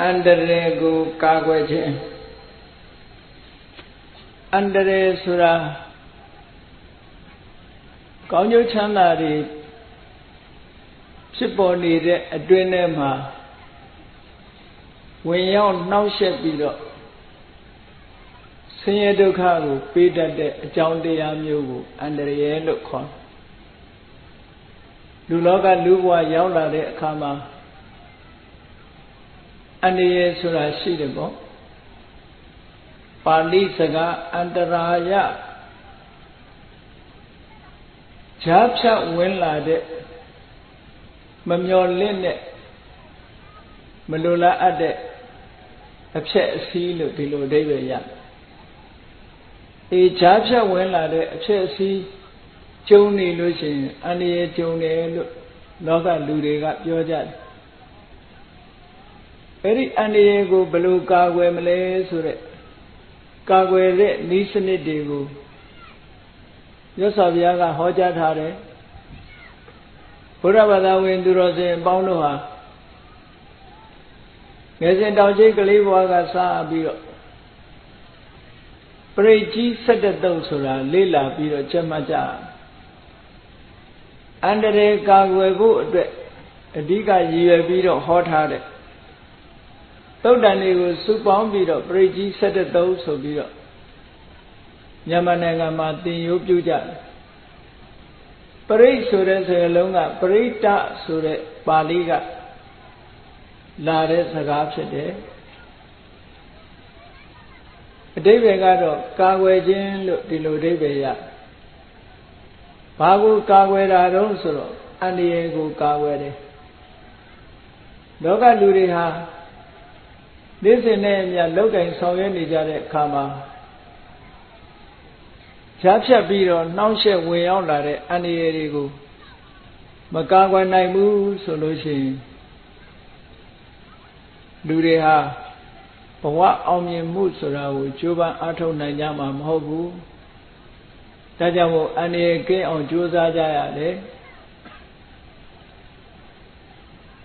အန္တရာယ်ကိုကာကွယ်ခြင်းအန္တရာယ်ဆိုတာကောင်းကျိုးချမ်းသာတွေဖြစ်ပေါ်နေတဲ့အတွင်းထဲမှာဝင်ရောက်နှောင့်ယှက်ပြီးတော့ဆင်းရဲဒုက္ခကိုပေးတတ်တဲ့အကြောင်းတရားမျိုးကိုအန္တရာယ်လို့ခေါ်တယ်လူလောကလူဘဝရောက်လာတဲ့အခါမှာအန္တရာယ်ဆိုတာရှိတယ်ပေါ့ပါဠိစကားအန္တရာယဈာဖြတ်ဝင်လာတဲ့မမျော်လင့်တဲ့မလိုလားအပ်တဲ့အဖြစ်အစည်းလို့ဒီလိုအဓိပ္ပာယ်ရဈာဖြတ်ဝင်လာတဲ့အဖြစ်အစည်းကျုံနေလို့ရှိရင်အန္တရာယ်ကျုံတယ်လို့လောကလူတွေကပြောကြတယ်အဲ့ဒီအန္တရာယ်ကိုဘယ်လိုကာကွယ်မလဲဆိုတဲ့ကာကွယ်တဲ့နည်းစနစ်တွေကိုမြတ်စွာဘုရားကဟောကြားထားတယ်ဘုရားဘာသာဝင်သူတော်စင်အပေါင်းတို့ဟာငယ်စဉ်တောင်ကျိတ်ကလေးဘဝကစပြီးတော့ပရိကြီး17တုပ်ဆိုတာလေ့လာပြီးတော့ကျက်မှတ်ကြအန္တရာယ်ကာကွယ်ဖို့အတွက်အဓိကရည်ရွယ်ပြီးတော့ဟောထားတဲ့သုတ်တန်တွေကိုစုပေါင်းပြီးတော့ပရိကြီး17တုပ်ဆိုပြီးတော့မြန်မာနိုင်ငံမှာသင်ရိုးပြုကြတယ်ပရိဆိုတဲ့စကားလုံးကပရိတ္တဆိုတဲ့ပါဠိကလာတဲ့စကားဖြစ်တယ်အဓိပ္ပာယ်ကတော့ကာကွယ်ခြင်းလို့ဒီလိုအဓိပ္ပာယ်ရဘာကိုကာကွယ်တာတုံးဆိုတော့အန္တရာယ်ကိုကာကွယ်တယ်လောကလူတွေဟာနေ့စဉ်နဲ့အမျှလောက်ကင်ဆောင်ရွက်နေကြတဲ့အခါမှာဈာဖြတ်ပြီးတော့နှောင့်ယှက်ဝင်ရောက်လာတဲ့အန္တရာယ်တွေကိုမကာကွယ်နိုင်ဘူးဆိုလို့ရှိရင်လူတွေဟာဘဝအောင်မြင်မှုဆိုတာကိုကြိုးပမ်းအားထုတ်နိုင်ကြမှာမဟုတ်ဘူးဒါကြောင့်မို့အန္တရာယ်ကင်းအောင်ကြိုးစားကြရတယ်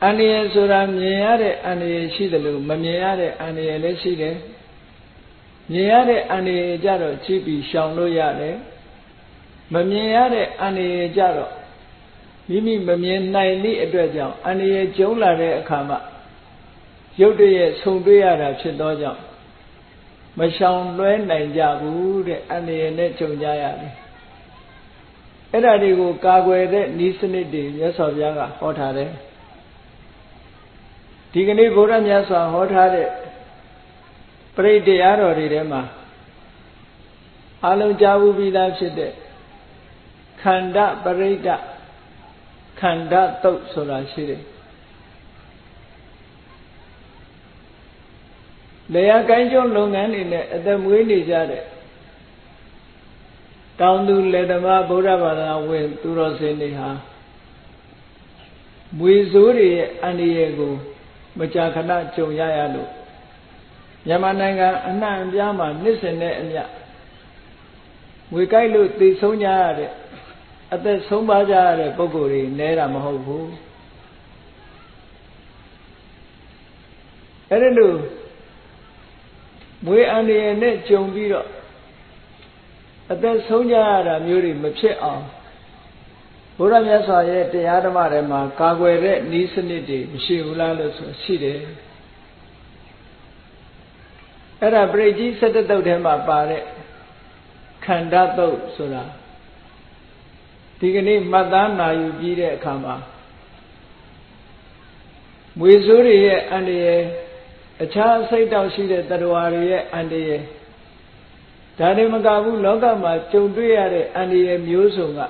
အန္တရာယ်ဆိုတာမြင်ရတဲ့အန္တရာယ်ရှိတယ်လို့မမြင်ရတဲ့အန္တရာယ်လည်းရှိတယ်မြင်ရတဲ့အန္တရာယ်ကြတော့ကြည့်ပြီးရှောင်လို့ရတယ်မမြင်ရတဲ့အန္တရာယ်ကြတော့မိမိမမြင်နိုင်သည့်အတွက်ကြောင့်အန္တရာယ်ကျုံလာတဲ့အခါမှာရုပ်တရက်ဆုံတွေ့ရတာဖြစ်သောကြောင့်မရှောင်လွှဲနိုင်ကြဘူးတဲ့အန္တရာယ်နဲ့ကြုံကြရတယ်အဲ့ဒါတွေကိုကာကွယ်တဲ့နည်းစနစ်တွေမြတ်စွာဘုရားကဟောထားတယ်ဒီကနေ့ဘုရားမြတ်စွာဟောထားတဲ့ပရိတရားတော်တွေထဲမှာအလုံးကြားဘူးပြီးသားဖြစ်တဲ့ခန္ဓာပရိဒခန္ဓာတုတ်ဆိုတာရှိတယ်လေယာကိုင်းကျွန်းလုပ်ငန်းတွေနဲ့အသက်မွေးနေကြတဲ့တောင်သူလယ်သမားဗုဒ္ဓဘာသာဝင်သူတော်စင်တွေဟာမွေဆိုးတွေရဲ့အန္တရာယ်ကိုမကြာခဏကြုံရလို့မြန်မာနိုင်ငံအနှံ့အပြားမှာနှစ်စဉ်နဲ့အမျှငွေကြိုက်လို့သိဆုံးကြရတဲ့အသက်ဆုံးပါကြရတဲ့ပုဂ္ဂိုလ်တွေနဲတာမဟုတ်ဘူးအဲ့ဒါလို့မွေအန္တရာယ်နဲ့ကြုံပြီးတော့အသက်ဆုံးကြရတာမျိုးတွေမဖြစ်အောင်ဘုရားမြတ်စွာရဲ့တရားဓမ္မတွေမှာကာကွယ်တဲ့နည်းစနစ်တွေမရှိဘူးလားလို့ဆိုရှိတယ်အဲ့ဒါပရိကြီး17တုပ်ထဲမှာပါတဲ့ခန္ဓာတုပ်ဆိုတာဒီကနေ့မှတ်သားနာယူပြီးတဲ့အခါမှာမွေဆိုးတွေရဲ့အန္တရာယ်အခြားစိတ်တောက်ရှိတဲ့တ attva တွေရဲ့အန္တရာယ်ဒါတွေမကဘူးလောကမှာကြုံတွေ့ရတဲ့အန္တရာယ်မျိုးစုံက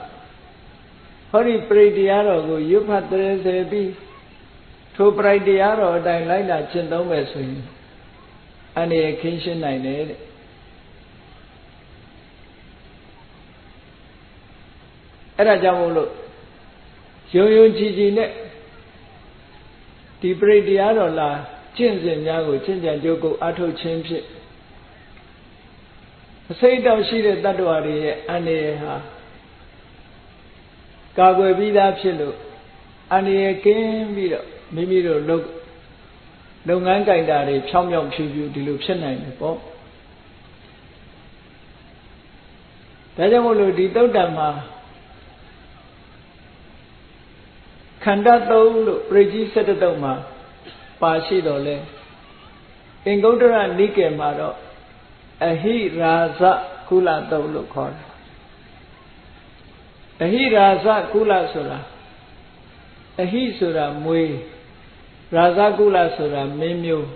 ဟောဒီပရိတရားတော်ကိုရွတ်ဖတ်တဲ့စေပြီးထိုပရိတရားတော်အတိုင်းလိုက်လာကျင့်သုံးမယ်ဆိုရင်အန္တရာယ်ခင်းရှင်းနိုင်တယ်တဲ့အဲ့ဒါကြောင့်မို့လို့ယုံယုံကြည်ကြည်နဲ့ဒီပရိတရားတော်လာကျင့်စဉ်များကိုကျင့်ကြံကြိုးကုပ်အားထုတ်ခြင်းဖြင့်အစိတ်တောက်ရှိတဲ့တ attva တွေရဲ့အန္တရာယ်ဟာကာကွယ်ပြီးသားဖြစ်လို့အန္တရာယ်ကင်းပြီးတော့မိမိတို့ လုပ်ငန်းကြိုက်တာတွေဖြောင်းဖြောင်းဖြူဖြူဒီလိုဖြစ်နိုင်တယ်ပေါ့ဒါကြောင့်မို့လို့ဒီသုတ်တံမှာခန္ဓာသုံးလို့ပရိကြီး17တုတ်မှာပါရှိတော်လဲအင်္ဂုတ္တရနိကေမှာတော့အဟိရာဇကုလတုတ်လို့ခေါ်တယ်အဟိရာဇကုလဆိုတာအဟိဆိုတာမွေးရာဇကုလဆိုတာမင်းမျိုး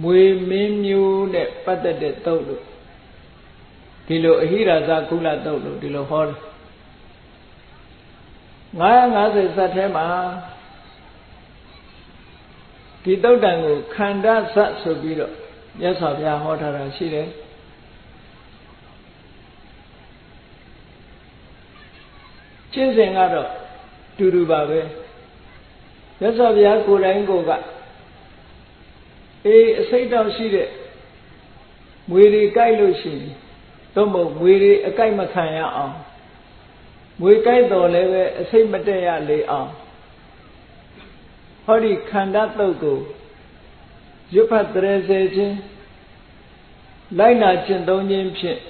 မွေမင်းမျိုးနဲ့ပတ်သက်တဲ့တုတ်လို့ဒီလိုအဟိရာဇကုလတုတ်လို့ဒီလိုဟောတယ်950ဇတ်ထဲမှာဒီတုတ်တန်ကိုခန္ဓာဇတ်ဆိုပြီးတော့မြတ်စွာဘုရားဟောထားတာရှိတယ်ကျင့်စဉ်ကတော့တူတူပါပဲမြတ်စွာဘုရားကိုယ်တိုင်ကိုကအစိတ်တောင်ရှိတဲ့မွေတွေကြိုက်လို့ရှိရင်သို့မဟုတ်မွေတွေအကြိုက်မခံရအောင်မွေကြိုက်တော်လည်းပဲအစိတ်မတက်ရလေအောင်ဟောဒီခန္ဓာတုတ်ကိုရွတ်ဖတ်တရေစေခြင်းလိုက်နာကျင့်သုံးခြင်းဖြင့်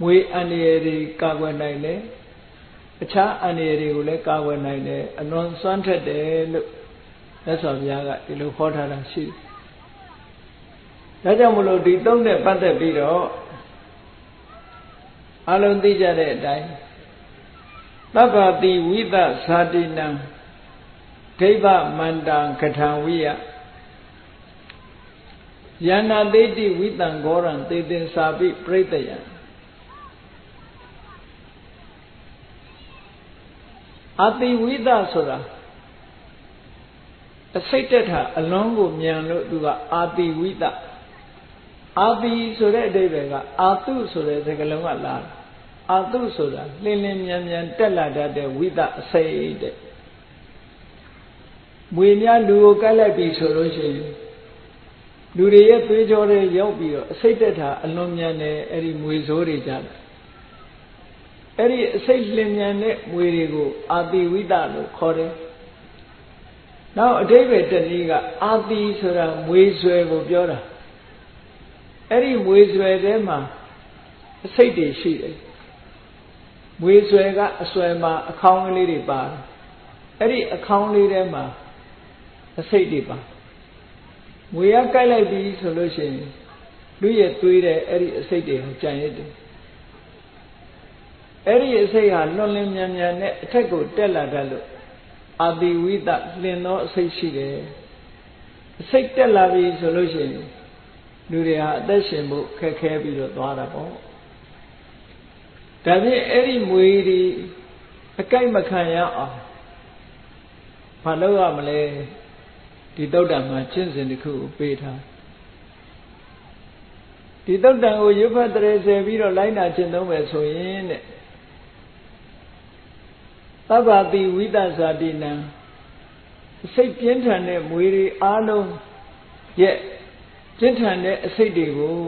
မွေအန္တရာယ်တွေကာကွယ်နိုင်တယ်အခြားအန္တရာယ်တွေကိုလည်းကာကွယ်နိုင်တယ်အလွန်စွမ်းထက်တယ်လို့မြတ်စွာဘုရားကဒီလိုဟောထားတာရှိတယ်ဒါကြောင့်မလို့ဒီသုံးနဲ့ပတ်သက်ပြီးတော့အလုံးသိကြတဲ့အတိုင်းသဗ္ဗတိဝိသဇာတိနံဒိဗ္ဗမန္တံကထံဝိယယန္နာတိတိဝိတံဂောရံသေတင်စာပိပရိတယံအတိဝိသဆိုတာအစိတ်တက်တာအလွန်ကိုမြန်လို့သူကအာတိဝိသအာတိဆိုတဲ့အဓိပ္ပာယ်ကအာတုဆိုတဲ့စကားလုံးကလာအာတုဆိုတာလင်းလင်းမြန်မြန်တက်လာတတ်တဲ့ဝိသအစိတ်တဲ့မွေများလူကိုကိုက်လိုက်ပြီဆိုလို့ရှိရင်လူတွေရဲ့သွေးကြောတွေရောက်ပြီးတော့အစိတ်တက်တာအလွန်မြန်တယ်အဲ့ဒီမွေဆိုးတွေကြတယ်အဲ့ဒီအစိတ်လင်းမြန်တဲ့မွေတွေကိုအာတိဝိသလို့ခေါ်တယ်နောက်အဓိပ္ပာယ်တစ်နည်းကအာတိဆိုတာမွေဆွဲကိုပြောတာအဲ့ဒီမွေဆွဲထဲမှာအစိတ်တွေရှိတယ်မွေဆွဲကအဆွဲမှာအခေါင်းကလေးတွေပါတယ်အဲ့ဒီအခေါင်းလေးထဲမှာအစိတ်တွေပါမွေရကိုက်လိုက်ပြီဆိုလို့ရှိရင်လူရဲ့သွေးတဲ့အဲ့ဒီအစိတ်တွေဟာကြံရစ်တယ်အဲ့ဒီအစိတ်ဟာလွန်လင်းမြန်မြန်နဲ့အထက်ကိုတက်လာတတ်လို့အာတိဝိသလင်သောအစိတ်ရှိတယ်အစိတ်တက်လာပြီဆိုလို့ရှိရင်လူတွေဟာအသက်ရှင်ဖို့ခက်ခဲပြီးတော့သွားတာပေါ့ဒါဖြင့်အဲ့ဒီမွေတွေအကြိုက်မခံရအောင်ဘာလုပ်ရမလဲဒီသုတ်တံမှာကျင့်စဉ်တစ်ခုကိုပေးထားဒီသုတ်တံကိုရွတ်ဖတ်တရေစေပြီးတော့လိုက်နာကျင့်သုံးမယ်ဆိုရင်တဲ့သဗ္ဗတိဝိသဇာတိနံစိတ်ပြင်းထန်တဲ့မွေတွေအားလုံးရဲ့ပြင်းထန်တဲ့အစိတ်တွေကို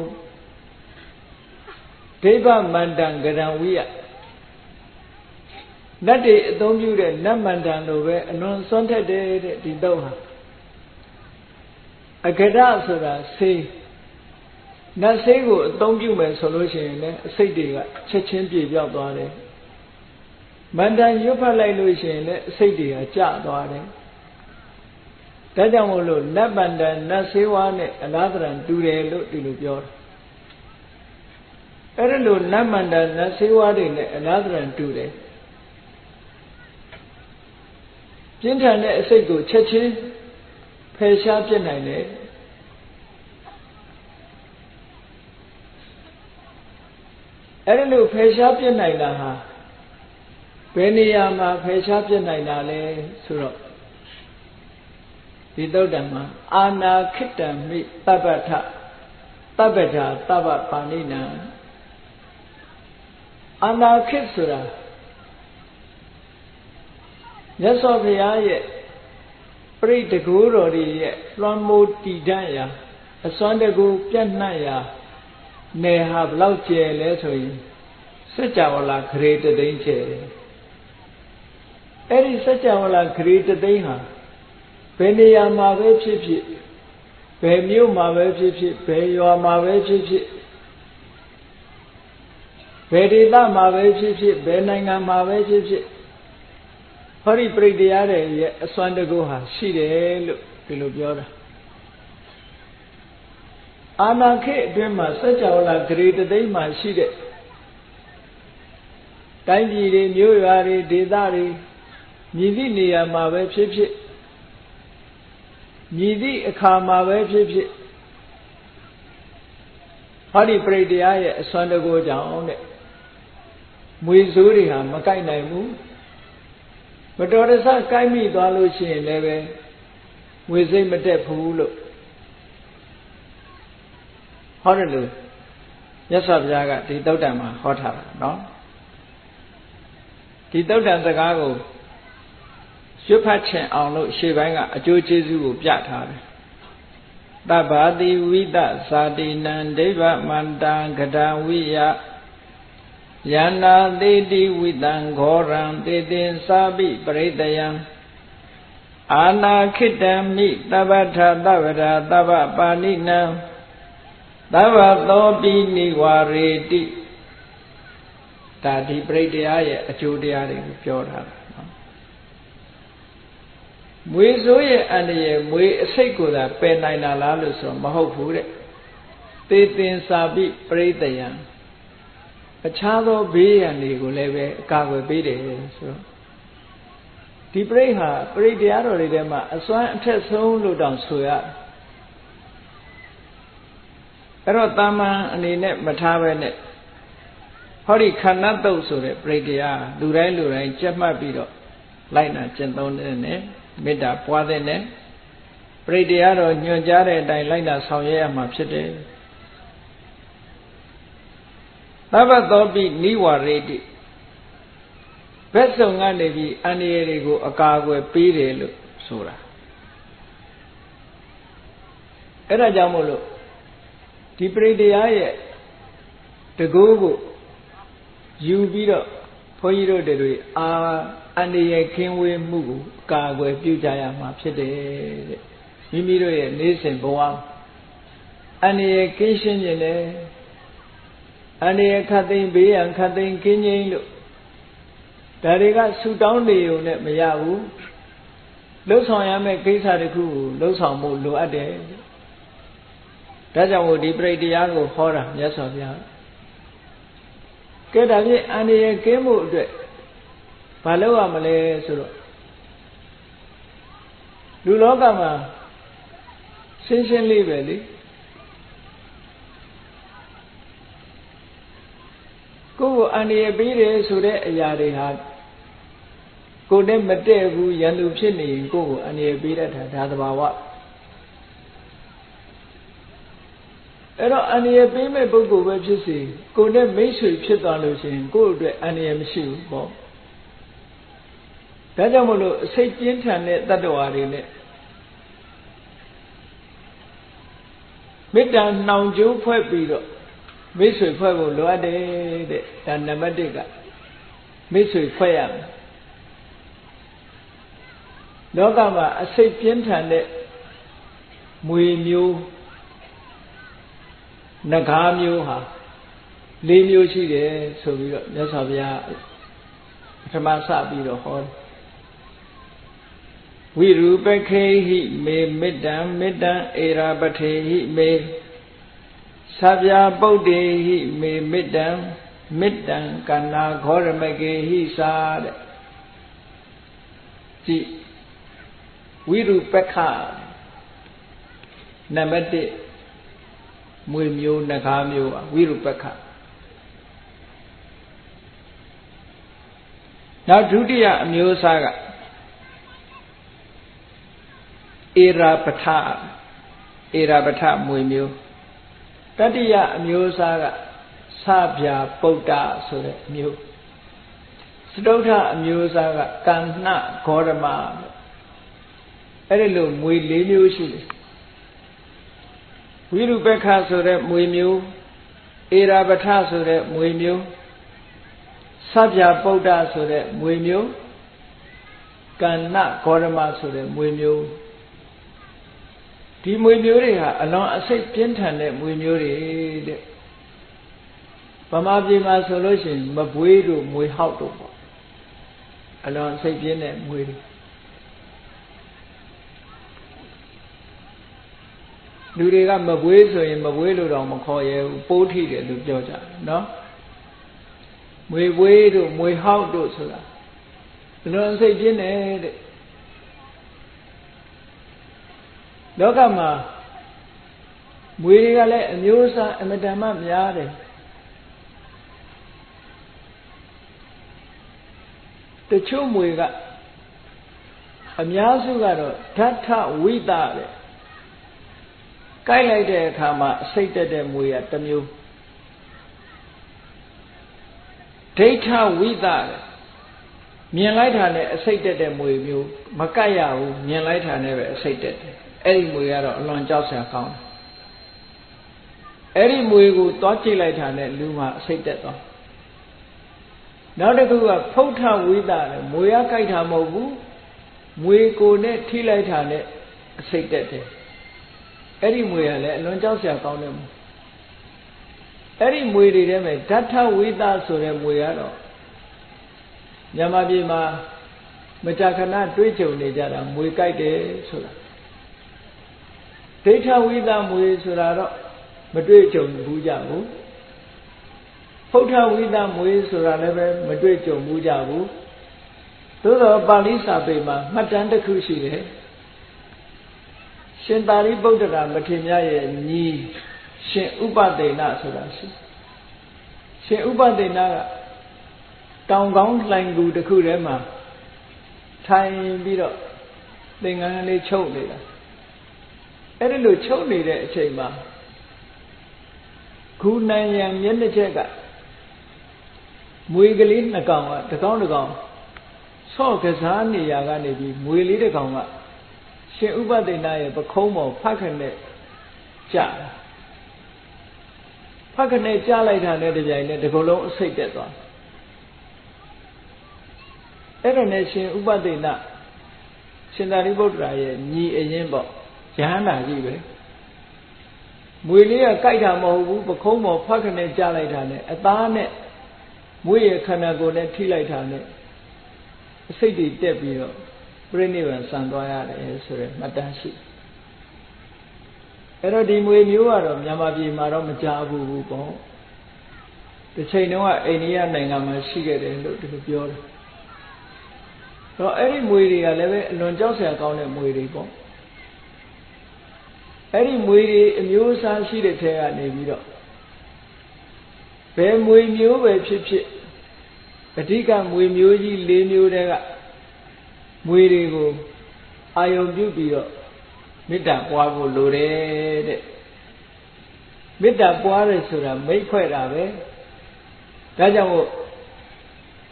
ဒိဗ္ဗမန္တံကရံဝိယနတ်တွေအသုံးပြုတဲ့နတ်မန္တံလိုပဲအလွန်စွန့်ထက်တဲ့ဒီတုတ်ဟာအကရဆိုတာဆေးနတ်ဆေးကိုအသုံးပြုမယ်ဆိုလို့ရှိရင်လည်းအစိတ်တွေကချက်ချင်းပြေပြောက်သွားတယ်မန္တန်ရွတ်ဖတ်လိုက်လို့ရှိရင်လည်းအစိတ်တွေကကျသွားတယ်ဒါကြောင့်မို့လို့နတ်မန္တန်နတ်ဆေးဝါးနဲ့အလားတရံတူတယ်လို့ဒီလိုပြောတယ်အဲ့ဒါလို့နတ်မန္တန်နတ်ဆေးဝါးတွေနဲ့အလားတရံတူတယ်ပြင်းထန်တဲ့အစိတ်ကိုချက်ချင်းဖယ်ရှားပြစ်နိုင်တယ်အဲ့ဒါလို့ဖယ်ရှားပြစ်နိုင်တာဟာဘယ်နေရာမှာဖယ်ရှားပြစ်နိုင်တာလဲဆိုတော့ဒီသုတ်တံမှာအာနာခိတံမိတပ္ပထတပ္ပထာတပ္ပပါဏိနံအာနာခိဆိုတာမြတ်စွာဘုရားရဲ့ပရိတကူတော်တွေရဲ့လွှမ်းမိုးတည်တံ့ရာအစွမ်းတကူပြန့်နှံ့ရာနယ်ဟာဘလောက်ကျယ်လဲဆိုရင်စัจ java လာဂရေတသိန်းကျယ်တယ်အဲ့ဒီစัจ java လာဂရေတသိန်းဟာ ဘယ်နေရာမှာပဲဖြစ်ဖြစ်ဘယ်မြို့မှာပဲဖြစ်ဖြစ်ဘယ်ရွာမှာပဲဖြစ်ဖြစ်ဘယ်ဒေသမှာပဲဖြစ်ဖြစ်ဘယ်နိုင်ငံမှာပဲဖြစ်ဖြစ်ဟောဒီပရိတရားတွေရဲ့အစွမ်းတကူဟာရှိတယ်လို့ဒီလိုပြောတာအာနာခေတ်အတွင်းမှာစัจ java လာဂရေတသိမ်းမှာရှိတဲ့တိုင်းပြည်တွေမြို့ရွာတွေဒေသတွေမြည်သည့်နေရာမှာပဲဖြစ်ဖြစ်မြည်သည့်အခါမှာပဲဖြစ်ဖြစ်ဟောဒီပရိတရားရဲ့အစွမ်းတကူကြောင့်တဲ့မွေဆိုးတွေဟာမကိုက်နိုင်ဘူးမတော်တဆကိုက်မိသွားလို့ရှိရင်လည်းပဲငွေစိတ်မတက်ဘူးလို့ဟောတယ်လို့မြတ်စွာဘုရားကဒီသုတ်တံမှာဟောထားတာနော်ဒီသုတ်တံစကားကိုရွတ်ဖတ်ချင်အောင်လို့ရှေ့ပိုင်းကအကျိုးကျေးဇူးကိုပြထားတယ်တဗ္ဗာတိဝိတ္တဇာတိနံဒိဗ္ဗမန္တံကတံဝိယယန္နာသေတိဝိတံဂောရံသေတင်စာပိပရိတယံအာနာခိတံမိတဗ္ဗထသဗ္ဗရာသဗ္ဗပါဏိနံသဗ္ဗသောပိနိဝါရေတိဒါဒီပရိတရားရဲ့အကျိုးတရားတွေကိုပြောထားတာနော်မွေဆိုးရဲ့အန္တရာယ်မွေအစိတ်ကိုသာပယ်နိုင်တာလားလို့ဆိုတော့မဟုတ်ဘူးတဲ့သေတင်စာပိပရိတယံအခြားသောဘေးရန်တွေကိုလည်းပဲအကာအကွယ်ပေးတယ်ဆိုတော့ဒီပရိဟာပရိတရားတော်တွေထဲမှာအစွမ်းအထက်ဆုံးလို့တောင်ဆိုရအဲ့တော့တာမန်အနေနဲ့မထားပဲနဲ့ဟောဒီခန္ဓာတုတ်ဆိုတဲ့ပရိတရားလူတိုင်းကြက်မှတ်ပြီးတော့လိုက်နာကျင့်သုံးတဲ့နဲ့မေတ္တာပွားတဲ့နဲ့ပရိတရားတော်ညွှန်ကြားတဲ့အတိုင်းလိုက်နာဆောင်ရွက်ရမှာဖြစ်တယ်သဗ္ဗသောပိနိဝါရေတိဘက်စုံကနေပြီးအန္တရာယ်တွေကိုအကာအကွယ်ပေးတယ်လို့ဆိုတာအဲ့ဒါကြောင့်မို့လို့ဒီပရိတရားရဲ့တကူကိုယူပြီးတော့ဘုန်းကြီးတို့တွေအန္တရာယ်ကင်းဝေးမှုကိုအကာအကွယ်ပြုကြရမှာဖြစ်တယ်တဲ့မိမိတို့ရဲ့နေ့စဉ်ဘဝအန္တရာယ်ကင်းရှင်းခြင်းနဲ့အန္တရာယ်ခတ်သိမ်းဘေးရန်ခတ်သိမ်းကင်းငြိမ်းလို့ဒါတွေကဆူတောင်းနေုံနဲ့မရဘူးလှုပ်ဆောင်ရမယ့်ကိစ္စတစ်ခုကိုလှုပ်ဆောင်ဖို့လိုအပ်တယ်ဒါကြောင့်မို့ဒီပရိတရားကိုဟောတာမြတ်စွာဘုရားကဲဒါဖြင့်အန္တရာယ်ကင်းမှုအတွက်ဘာလုပ်ရမလဲဆိုတော့လူလောကမှာရှင်းရှင်းလေးပဲလေကိုယ်ကိုအန္တရာယ်ပေးတယ်ဆိုတဲ့အရာတွေဟာကိုယ်နဲ့မတည့်ဘူးရန်သူဖြစ်နေရင်ကိုယ်ကိုအန္တရာယ်ပေးတတ်တာဒါသဘာဝအဲ့တော့အန္တရာယ်ပေးမဲ့ပုဂ္ဂိုလ်ပဲဖြစ်စေကိုယ်နဲ့မိတ်ဆွေဖြစ်သွားလို့ရှိရင်ကိုယ့်အတွက်အန္တရာယ်မရှိဘူးပေါ့ဒါကြောင့်မလို့အစိတ်ပြင်းထန်တဲ့တတ္တဝါတွေနဲ့မေတ္တာနှောင်ကြိုးဖွဲ့ပြီးတော့မိတ်ဆွေဖွဲ့ဖို့လိုအပ်တယ်တဲ့ဒါနံပါတ်1ကမိတ်ဆွေဖွဲ့ရမယ်လောကမှာအစိတ်ပြင်းထန်တဲ့မွေမျိုးနဂါးမျိုးဟာ၄မျိုးရှိတယ်ဆိုပြီးတော့မြတ်စွာဘုရားပထမစပြီးတော့ဟောဝိရူပခေဟိမေမေတ္တံမေတ္တံဧရာပထေဟိမေသဗ္ဗာပုဒ္ဒေဟိမေမေတ္တံမေတ္တံကန္နာခောရမကေဟိသာတဲ့ကြည့်ဝိရူပခနံပါတ်1မွေမျိုးနဂါးမျိုးဝိရူပခနောက်ဒုတိယအမျိုးအစားကဧရာပထမွေမျိုးတတိယအမျိုးအစားကသဗ္ဗာပုဒ္ဒဆိုတဲ့မျိုးစတုထအမျိုးအစားကကန္နဂေါရမအဲ့ဒီလိုမွေ၄မျိုးရှိတယ်ဝိရူပက္ခဆိုတဲ့မွေမျိုးဧရာပထဆိုတဲ့မွေမျိုးသဗ္ဗာပုဒ္ဒဆိုတဲ့မွေမျိုးကန္နဂေါရမဆိုတဲ့မွေမျိုး ဒီမွေမျိုးတွေဟာအလွန်အစိတ်ပြင်းထန်တဲ့မွေမျိုးတွေတဲ့ဗမာပြည်မှာဆိုလို့ရှိရင်မပွေးတို့မွေဟောက်တို့ပေါ့အလွန်အစိတ်ပြင်းတဲ့မွေတွေလူတွေကမပွေးဆိုရင်မပွေးလို့တော့မခေါ်ရဘူးပိုးထိတယ်လို့ပြောကြတယ်နော်မွေပွေးတို့မွေဟောက်တို့ဆိုတာအလွန်အစိတ်ပြင်းတယ်တဲ့လောကမှာမွေတွေကလည်းအမျိုးအစားအမတန်မှများတယ်တချို့မွေကအများစုကတော့ဓာတ်ထဝိတတဲ့ကိုက်လိုက်တဲ့အခါမှာအစိတ်တက်တဲ့မွေကတစ်မျိုးဒိဋ္ဌဝိတတဲ့မြင်လိုက်တာနဲ့အစိတ်တက်တဲ့မွေမျိုးမကိုက်ရဘူးမြင်လိုက်တာနဲ့ပဲအစိတ်တက်တယ်အဲ့ဒီမွေကတော့အလွန်ကြောက်စရာကောင်းတယ်အဲ့ဒီမွေကိုသွားကြည့်လိုက်တာနဲ့လူမှာအစိတ်တက်သွားနောက်တစ်ခုကဖုဋ္ဌဝိတတဲ့မွေရကိုက်တာမဟုတ်ဘူးမွေကိုနဲ့ထိလိုက်တာနဲ့အစိတ်တက်တယ်အဲ့ဒီမွေကလည်းအလွန်ကြောက်စရာကောင်းတယ်အဲ့ဒီမွေတွေထဲမှာဓာတ်ထဝိတဆိုတဲ့မွေကတော့မြန်မာပြည်မှာမကြာခဏတွေးကြုံနေကြတာမွေကြိုက်တယ်ဆိုတာဒိဋ္ဌဝိသမွေဆိုတာတော့မတွေးကြုံဘူးကြဘူးဖုဋ္ဌဝိသမွေဆိုတာလည်းပဲမတွေးကြုံဘူးကြဘူးသို့တော့ပါဠိစာပေမှာမှတ်တမ်းတစ်ခုရှိတယ်ရှင်သာရိပုတ္တရာမထေရမြတ်ရဲ့ညီရှင်ဥပဒေနဆိုတာရှိရှင်ဥပဒေနကတောင်ကောင်းလှိုင်ကူတစ်ခုထဲမှာထိုင်ပြီးတော့သင်္ကန်းလေးချုပ်နေတာအဲ့ဒီလိုချုပ်နေတဲ့အချိန်မှာခူနန်ရံမျက်နှာချက်ကမွေကလေးနှစ်ကောင်ကတစ်ကောင်တစ်ကောင်ဆော့ကစားနေရကနေပြီးမွေလေးတစ်ကောင်ကရှင်ဥပဒေနရဲ့ပခုံးပေါ်ဖတ်ခနဲ့ကြာဖတ်ခနဲ့ကြာလိုက်တာနဲ့တပြိုင်နက်တစ်ခုလုံးအစိတ်တက်သွားအဲ့ဒါနဲ့ရှင်ဥပဒေနရှင်သာရိပုတ္တရာရဲ့ညီအရင်ပေါ့ရဟန္တာကြီးပဲမွေလေးကကြိုက်တာမဟုတ်ဘူးပခုံးပေါ်ဖတ်ခနဲ့ကြာလိုက်တာနဲ့အသားနဲ့မွေရဲ့ခန္ဓာကိုယ်နဲ့ထိလိုက်တာနဲ့အစိတ်တွေတက်ပြီးတော့ပြိဋိဘံဆံသွားရတယ်ဆိုရယ်မှတ်တမ်းရှိအဲ့တော့ဒီမွေမျိုးကတော့မြန်မာပြည်မှာတော့မကြားဘူးပေါ့တစ်ချိန်တုန်းကအိန္ဒိယနိုင်ငံမှာရှိခဲ့တယ်လို့ဒီလိုပြောတယ်တော့အဲ့ဒီမွေတွေကလည်းပဲအလွန်ကြောက်စရာကောင်းတဲ့မွေတွေပေါ့အဲ့ဒီမွေတွေအမျိုးအစားရှိတဲ့ထဲကနေပြီးတော့ဘယ်မွေမျိုးပဲဖြစ်ဖြစ်အဓိကမွေမျိုးကြီး၄မျိုးတည်းကမွေတွေကိုအာယုံပြုပြီးတော့မေတ္တာပွားဖို့လိုတယ်တဲ့မေတ္တာပွားတယ်ဆိုတာမိတ်ဖွဲ့တာပဲဒါကြောင့်မို့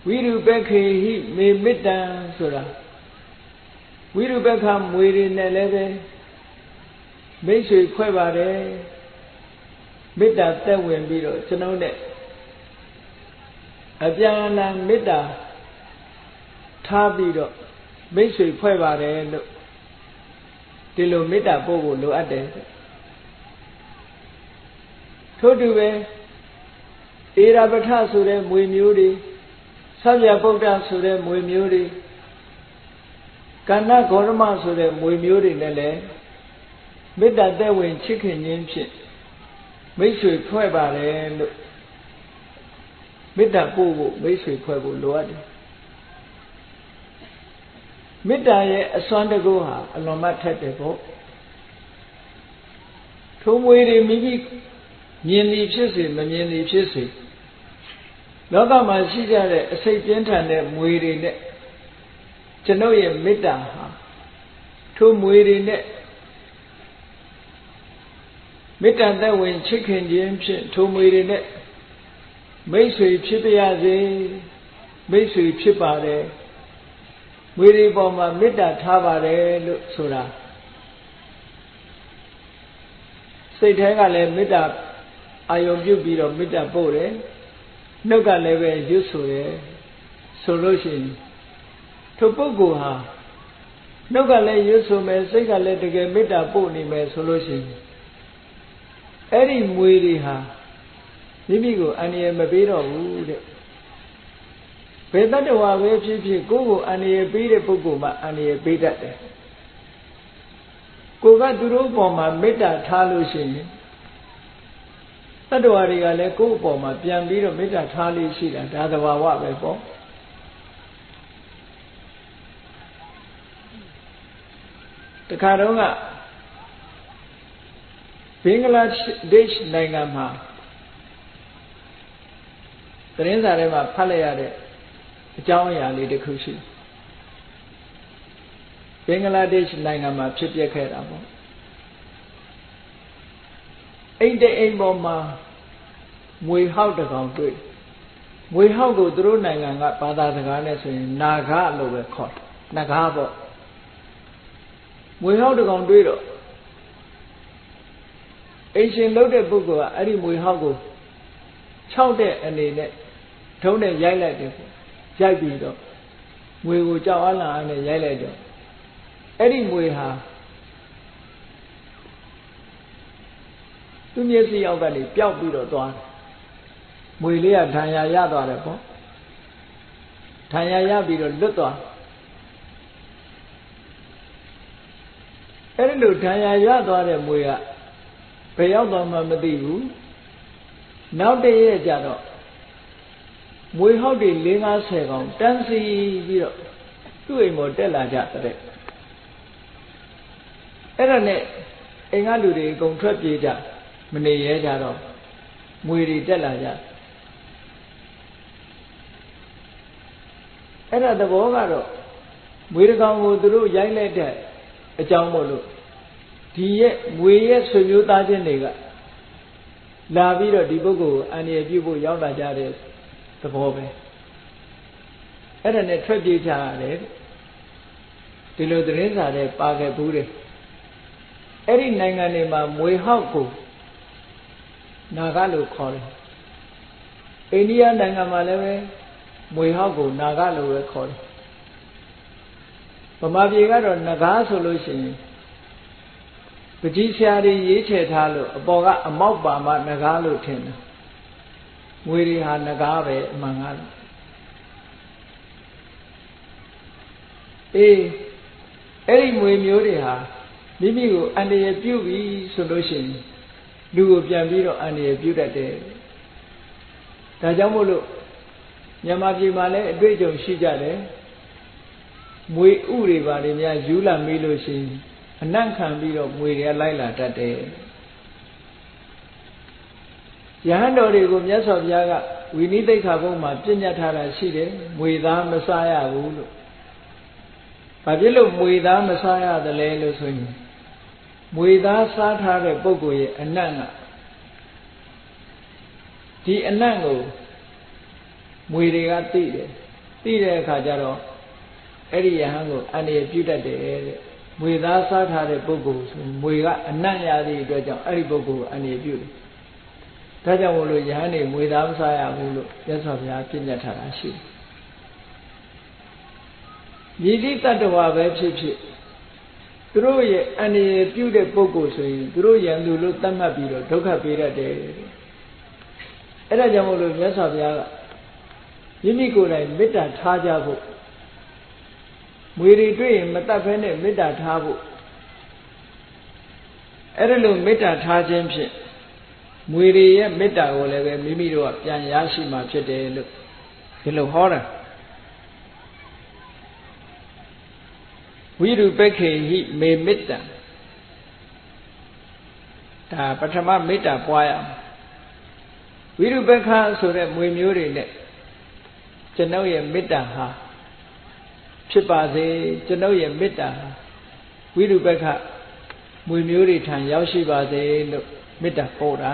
ဝိရုပက္ခေဟိမေမေတ္တံဆိုတာဝိရုပက္ခမွေတွေနဲ့လည်းပဲမိတ်ဆွေဖွဲ့ပါတယ်မေတ္တာသက်ဝင်ပြီးတော့ကျွန်တော်နဲ့အပြန်အလှန်မေတ္တာထားပြီးတော့မိတ်ဆွေဖွဲ့ပါတယ်လို့ဒီလိုမေတ္တာပို့ဖို့လိုအပ်တယ်ထို့တူပဲဧရာပထဆိုတဲ့မွေမျိုးတွေသဗ္ဗယဗုဒ္ဓဆိုတဲ့မွေမျိုးတွေကန္နဂေါရမဆိုတဲ့မွေမျိုးတွေနဲ့လည်းမေတ္တာသက်ဝင်ချစ်ခင်ခြင်းဖြင့်မိတ်ဆွေဖွဲ့ပါတယ်လို့မေတ္တာပို့ဖို့မိတ်ဆွေဖွဲ့ဖို့လိုအပ်တယ်မေတ္တာရဲ့အစွမ်းတကူဟာအလွန်မှထက်တယ်ပေါ့ထိုးမွေတွေမိမိမြင်သည်ဖြစ်စေမမြင်သည်ဖြစ်စေလောကမှာရှိကြတဲ့အစိတ်ပြင်းထန်တဲ့မွေတွေနဲ့ကျွန်ုပ်ရဲ့မေတ္တာဟာထိုးမွေတွေနဲ့မေတ္တာသက်ဝင်ချစ်ခင်ခြင်းဖြင့်ထိုးမွေတွေနဲ့မိတ်ဆွေဖြစ်ပါရစေမိတ်ဆွေဖြစ်ပါတယ်မွေတွေပေါ်မှာမေတ္တာထားပါတယ်လို့ဆိုတာစိတ်ထဲကလည်းမေတ္တာအာယုံပြုပြီးတော့မေတ္တာပို့တယ်နှုတ်ကလည်းပဲရွတ်ဆိုတယ်ဆိုလို့ရှိရင်ထိုပုဂ္ဂိုလ်ဟာ နှုတ်ကလည်းရွတ်ဆိုမယ်စိတ်ကလည်းတကယ်မေတ္တာပို့နေမယ်ဆိုလို့ရှိရင်အဲ့ဒီမွေတွေဟာမိမိကိုအန္တရာယ်မပေးတော့ဘူးတဲ့ဘယ်တတ္တဝါပဲဖြစ်ဖြစ်ကိုယ့်ကိုအန္တရာယ်ပေးတဲ့ပုဂ္ဂိုလ်မှအန္တရာယ်ပေးတတ်တယ်ကိုယ်ကသူတို့ပေါ်မှာမေတ္တာထားလို့ရှိရင်တတ္တဝါတွေကလည်းကိုယ့်အပေါ်မှာပြန်ပြီးတော့မေတ္တာထားလေးရှိတာဒါသဘာဝပဲပေါ့တခါတော့ကဘင်္ဂလားဒေ့ရှ်နိုင်ငံမှာသတင်းစာထဲမှာဖတ်လိုက်ရတဲ့အကြောင်းအရာလေးတစ်ခုရှိဘင်္ဂလားဒေ့ရှ်နိုင်ငံမှာဖြစ်ပျက်ခဲ့တာပေါ့အိမ်တိမ်ပေါ်မှာမွေဟောက်တစ်ကောင်တွေ့မွေဟောက်ကိုသူတို့နိုင်ငံကဘာသာစကားနဲ့ဆိုရင်နာဂလို့ပဲခေါ်တယ်နာဂပေါ့မွေဟောက်တစ်ကောင်တွေ့တော့အိမ်ရှင်လုပ်တဲ့ပုဂ္ဂိုလ်ကအဲ့ဒီမွေဟောက်ကို6တဲ့အနေနဲ့ထုံးနဲ့ရိုက်လိုက်တယ်ရိုက်ပြီးတော့မွေကိုကြောက်အားလန့်အားနဲ့ရိုက်လိုက်တော့အဲ့ဒီမွေဟာသူ့မျက်စိအောက်ကနေပျောက်ပြီးတော့သွားတယ်မွေလေးကဒဏ်ရာရသွားတယ်ပေါ့ဒဏ်ရာရပြီးတော့လွတ်သွားအဲ့ဒီလိုဒဏ်ရာရသွားတဲ့မွေကဘယ်ရောက်သွားမှမသိဘူးနောက်တည့်ရက်ကျတော့မွေဟောက်တွေ40-50ကောင်တန်းစီပြီးတော့သူ့အိမ်ပေါ်တက်လာကြတဲ့အဲ့ဒါနဲ့အိမ်ကလူတွေအကုန်ထွက်ပြေးကြမနေရဲကြတော့မွေတွေတက်လာကြအဲ့ဒါသဘောကတော့မွေတစ်ကောင်ကိုသူတို့ရိုက်လိုက်တဲ့အကြောင်းမို့လို့ဒီရဲ့မွေရဲ့ဆွေမျိုးသားချင်းတွေကလာပြီးတော့ဒီပုဂ္ဂိုလ်ကိုအန္တရာယ်ပြုဖို့ရောက်လာကြတဲ့သဘောပဲအဲ့ဒါနဲ့ထွက်ပြေးကြရတယ်ဒီလိုသတင်းစာတွေပါခဲ့ဘူးတယ်အဲ့ဒီနိုင်ငံတွေမှာမွေဟောက်ကိုနာဂလို့ခေါ်တယ်အိန္ဒိယနိုင်ငံမှာလည်းပဲမွေဟောက်ကိုနာဂလို့ပဲခေါ်တယ်ဗမာပြည်ကတော့နဂါဆိုလို့ရှိရင်ပကြီးဆရာတွေရေးချယ်ထားလို့အပေါ်ကအမောက်ပါမှနဂါလို့ထင်တယ်ငွေတွေဟာနဂါပဲအမှန်ကားလို့အေးအဲ့ဒီငွေမျိုးတွေဟာမိမိကိုအန္တရာယ်ပြုပြီဆိုလို့ရှိရင်လူကိုပြန်ပြီးတော့အန္တရာယ်ပြုတတ်တယ်ဒါကြောင့်မို့လို့မြန်မာပြည်မှာလည်းအတွေ့အကြုံရှိကြတယ်မွေဥတွေပါလေများယူလာမေးလို့ရှိရင်အနံ့ခံပြီးတော့မွေတွေကလိုက်လာတတ်တယ်ယဟန်တော်တွေကိုမြတ်စွာဘုရားကဝိနည်းသိက္ခာပုဒ်မှာပြညတ်ထားတာရှိတယ်မွေသားမစားရဘူးလို့ဘာဖြစ်လို့မွေသားမစားရတယ်လဲလို့ဆိုရင်မွေသားစားထားတဲ့ပုဂ္ဂိုလ်ရဲ့အနံ့ကဒီအနံ့ကိုမွေတွေကသိတယ်သိတဲ့အခါကျတော့အဲ့ဒီယဟန်ကိုအန္တရာယ်ပြုတတ်တယ်တဲ့မွေသားစားထားတဲ့ပုဂ္ဂိုလ်ဆိုမွေကအနံ့ရသည့်အတွက်ကြောင့်အဲ့ဒီပုဂ္ဂိုလ်ကိုအန္တရာယ်ပြုတယ်ဒါကြောင့်မို့လို့ယဟန်နေမွေသားမစားရဘူးလို့မြတ်စွာဘုရားပြညတ်ထားတာရှိတယ်မြည်သည့်တတ္တဝါပဲဖြစ်ဖြစ်သူတို့ရဲ့အန္တရာယ်ပြုတဲ့ပုဂ္ဂိုလ်ဆိုရင်သူတို့ရန်သူလို့သတ်မှတ်ပြီးတော့ဒုက္ခပေးတတ်တယ်အဲ့ဒါကြောင့်မို့လို့မြတ်စွာဘုရားကမိမိကိုယ်တိုင်မေတ္တာထားကြဖို့မွေတွေတွေ့ရင်မတတ်ဘဲနဲ့မေတ္တာထားဖို့အဲ့ဒါလို့မေတ္တာထားခြင်းဖြင့်မွေတွေရဲ့မေတ္တာကိုလည်းပဲမိမိတို့ကပြန်ရရှိမှဖြစ်တယ်လို့ဒီလိုဟောတာဝိရုပက္ခေဟိမေမေတ္တံဒါပထမမေတ္တာပွားရအောင်ဝိရုပက္ခဆိုတဲ့မွေမျိုးတွေနဲ့ကျွန်ုပ်ရဲ့မေတ္တာဟာဖြစ်ပါစေကျွန်ုပ်ရဲ့မေတ္တာဝိရုပက္ခမွေမျိုးတွေထံရောက်ရှိပါစေလို့မေတ္တာပို့တာ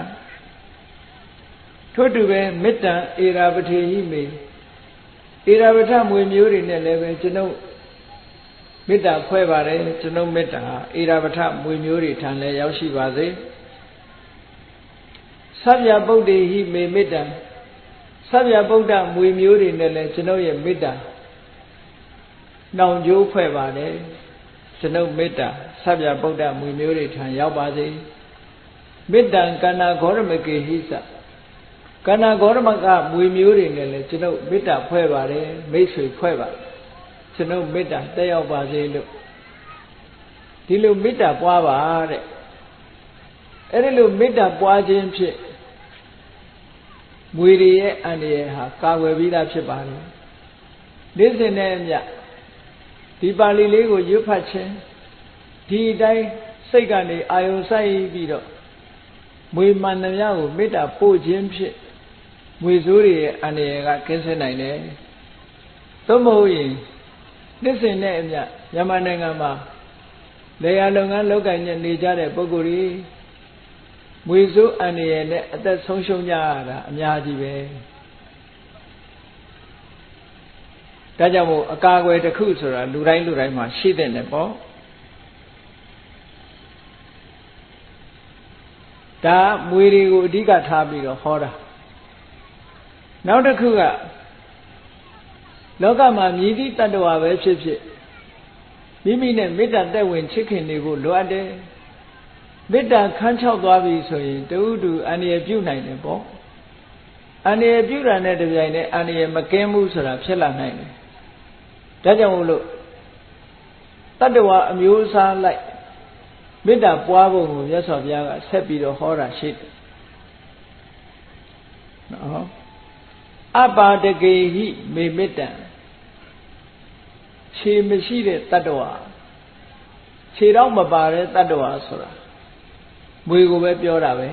ထို့တူပဲမေတ္တံဧရာပထေဟိမေဧရာပထမွေမျိုးတွေနဲ့လည်းပဲကျွန်ုပ်မေတ္တာဖွဲ့ပါတယ်ကျွန်ုပ်မေတ္တာဧရာပထမွေမျိုးတွေထံလည်းရောက်ရှိပါစေသဗ္ဗယပုဒ္ဒေဟိမေမေတ္တံသဗ္ဗယပုဒ္ဒမွေမျိုးတွေနဲ့လည်းကျွန်ုပ်ရဲ့မေတ္တာနှောင်ကြိုးဖွဲ့ပါတယ် ကျွန်ုပ်မေတ္တာဆဗျဗုဒ္ဓမွေမျိုးတွေထံရောက်ပါစေမေတ္တံကန္နာဂေါရမကေဟိသကန္နာဂေါရမကမွေမျိုးတွေနဲ့လည်းကျွန်ုပ်မေတ္တာဖွဲ့ပါတယ်မိတ်ဆွေဖွဲ့ပါကျွန်ုပ်မေတ္တာတက်ရောက်ပါစေလို့ဒီလိုမေတ္တာပွားပါတဲ့အဲ့ဒီလိုမေတ္တာပွားခြင်းဖြင့်မွေတွေရဲ့အန္တရာယ်ဟာကာကွယ်ပြီးသားဖြစ်ပါတယ်နေ့စဉ်နဲ့အမျှဒီပါဠိလေးကိုရွတ်ဖတ်ခြင်းဒီအတိုင်းစိတ်ကနေအာယုံစိုက်ပြီးတော့မွေမှန်သမျှကိုမေတ္တာပို့ခြင်းဖြင့်မွေဆိုးတွေရဲ့အန္တရာယ်ကကင်းစင်နိုင်တယ်သို့မဟုတ်ရင်နေ့စဉ်နဲ့အမျှမြန်မာနိုင်ငံမှာလေယာလုပ်ငန်းလုပ်ကိုင်နေကြတဲ့ပုဂ္ဂိုလ်တွေမွေဆိုးအန္တရာယ်နဲ့အသက်ဆုံးရှုံးကြရတာအများကြီးပဲဒါကြောင့်မို့အကာအကွယ်တစ်ခုဆိုတာလူတိုင်းမှာရှိတဲ့နဲ့ပေါ့ဒါမွေတွေကိုအဓိကထားပြီးတော့ဟောတာနောက်တစ်ခုကလောကမှာမြည်သည့်တ attva ပဲဖြစ်ဖြစ်မိမိနဲ့မေတ္တာတက်ဝင်ချစ်ခင်နေဖို့လိုအပ်တယ်မေတ္တာခန်းချောက်သွားပြီဆိုရင်တူတူအန္တရာယ်ပြုနိုင်တယ်ပေါ့အန္တရာယ်ပြုတာနဲ့တပြိုင်နက်အန္တရာယ်မကင်းဘူးဆိုတာဖြစ်လာနိုင်တယ်ဒါကြောင့်မို့လို့တ attva အမျိုးအစားလိုက်မေတ္တာပွားဖို့ကိုမြတ်စွာဘုရားကဆက်ပြီးတော့ဟောတာရှိတယ်နော်အပါဒကေဟိမေမေတ္တံခြေမရှိတဲ့တ attva ခြေတော့မပါတဲ့တ attva ဆိုတာမွေကိုပဲပြောတာပဲ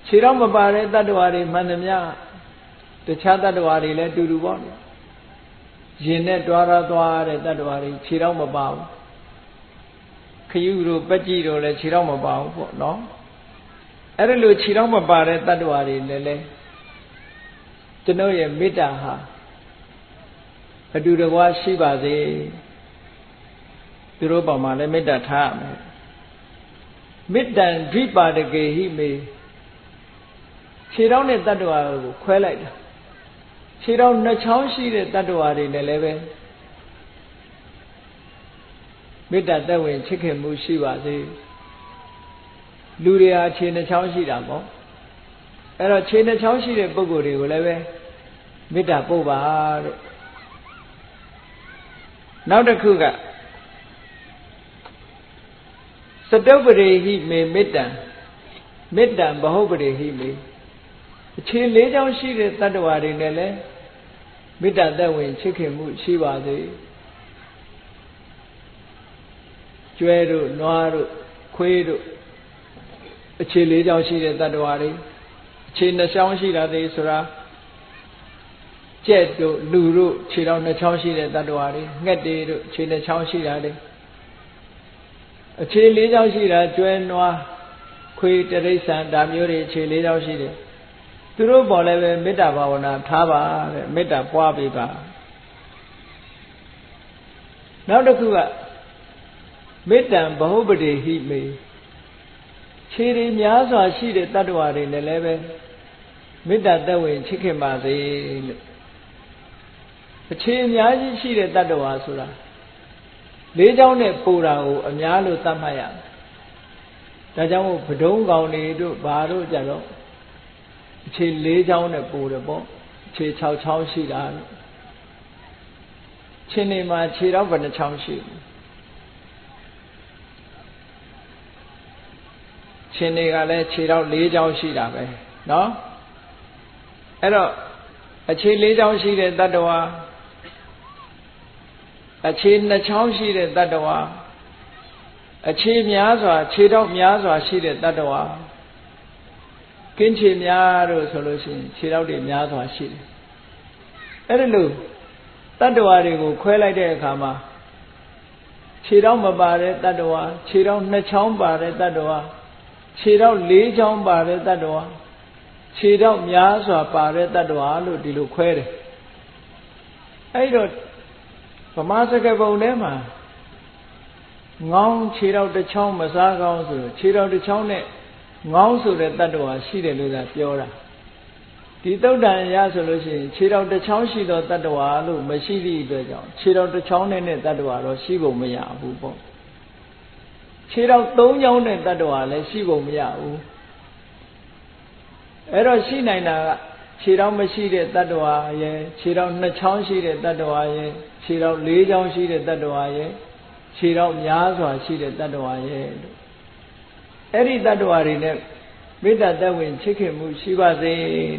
ခြေတော့မပါတဲ့တ attva တွေမှန်သမျှတခြားတ attva တွေလည်းတူတူပေါ့ရင်နဲ့တွားသွားတဲ့တ attva တွေခြေတော့မပါဘူးခရုတို့ပက်ကြည့်တို့လည်းခြေတော့မပါဘူးပေါ့နော်အဲ့ဒါလို့ခြေတော့မပါတဲ့တ attva တွေလည်းကျွန်တော်ရဲ့မေတ္တာဟာအတူတကွာရှိပါစေသူတို့ပေါ်မှာလည်းမေတ္တာထားရမယ်မေတ္တံဓိပါဒကေဟိမေခြေတော်နဲ့တ attva ကိုခွဲလိုက်တာခြေတော်နှစ်ချောင်းရှိတဲ့တ attva တွေနဲ့လည်းပဲမေတ္တာတက်ဝင်ချစ်ခင်မှုရှိပါစေလူတွေဟာခြေနှစ်ချောင်းရှိတာပေါ့အဲ့တော့ခြေနှစ်ချောင်းရှိတဲ့ပုဂ္ဂိုလ်တွေကိုလည်းပဲမေတ္တာပို့ပါတဲ့နောက်တစ်ခုကစတုပ္ပရိဟိမေမေတ္တံမေတ္တံဘဟုပ္ပရိဟိမေအခြေ၄ချောင်းရှိတဲ့တ attva တွေနဲ့လည်းမေတ္တာသက်ဝင်ချစ်ခင်မှုရှိပါစေကျွဲတို့နွားတို့ခွေးတို့အခြေ၄ချောင်းရှိတဲ့တ attva တွေအခြေ၂ချောင်းရှိတာတွေဆိုတာကြက်တို့လူတို့ခြေတော်၂ချောင်းရှိတဲ့တ attva တွေငှက်တွေတို့ခြေ၂ချောင်းရှိတာတွေအခြေ၄ချောင်းရှိတာကျွဲနွားခွေးတိရစ္ဆာန်ဒါမျိုးတွေအခြေ၄ချောင်းရှိတယ်သူတို့ပေါ်လည်းပဲမေတ္တာဘာဝနာထားပါတဲ့မေတ္တာပွားပေးပါနောက်တစ်ခုကမေတ္တံဘဟုပ္ပတိဟိမေခြေတွေများစွာရှိတဲ့တ attva တွေနဲ့လည်းပဲမေတ္တာသက်ဝင်ချစ်ခင်ပါစေလို့အခြေအများကြီးရှိတဲ့တ attva ဆိုတာ၄ချောင်းနဲ့ပို့တာကိုအများလို့သတ်မှတ်ရတယ်ဒါကြောင့်မို့ပဒုံးကောင်တွေတို့ဘာတို့ကြတော့အခြေ၄ချောင်းနဲ့ပို့တယ်ပေါ့အခြေ၆ချောင်းရှိတာချင်းနေမှာခြေတော့ဘယ်နှချောင်းရှိချင်းတွေကလည်းခြေတော့၄ချောင်းရှိတာပဲเนาะအဲ့တော့အခြေ၄ချောင်းရှိတဲ့တ attva အခြေ၂ချောင်းရှိတဲ့တ attva အခြေများစွာခြေတော့များစွာရှိတဲ့တ attva ကင်းခြေများတို့ဆိုလို့ရှိရင်ခြေတော့တွေများစွာရှိတယ်အဲ့ဒါလို့တ attva တွေကိုခွဲလိုက်တဲ့အခါမှာခြေတော့မပါတဲ့တ attva ခြေတော့၂ချောင်းပါတဲ့တ attva ခြေတော့၄ချောင်းပါတဲ့တ attva ခြေတော့များစွာပါတဲ့တ attva လို့ဒီလိုခွဲတယ်အဲ့တော့ဗမာစကားပုံထဲမှာငေါင်းခြေတော့တစ်ချောင်းမစားကောင်းဆိုခြေတော့တစ်ချောင်းနဲ့ငေါင်းဆိုတဲ့တ attva ရှိတယ်လို့သာပြောတာ ဒီသုတ်တန်ရဆိုလို့ရှိရင်ခြေတော်တစ်ချောင်းရှိသောတတ္တဝါလို့မရှိသည့်အတွက်ကြောင့်ခြေတော်တစ်ချောင်းနဲ့တတ္တဝါတော့ရှိဖို့မရဘူးပေါ့ခြေတော်၃ချောင်းနဲ့တတ္တဝါလည်းရှိဖို့မရဘူးအဲ့တော့ရှိနိုင်တာကခြေတော်မရှိတဲ့တတ္တဝါရဲ့ခြေတော်2ချောင်းရှိတဲ့တတ္တဝါရဲ့ခြေတော်4ချောင်းရှိတဲ့တတ္တဝါရဲ့ခြေတော်များစွာရှိတဲ့တတ္တဝါရဲ့လို့အဲ့ဒီတတ္တဝါတွေနဲ့မေတ္တာသက်ဝင်ချစ်ခင်မှုရှိပါစေ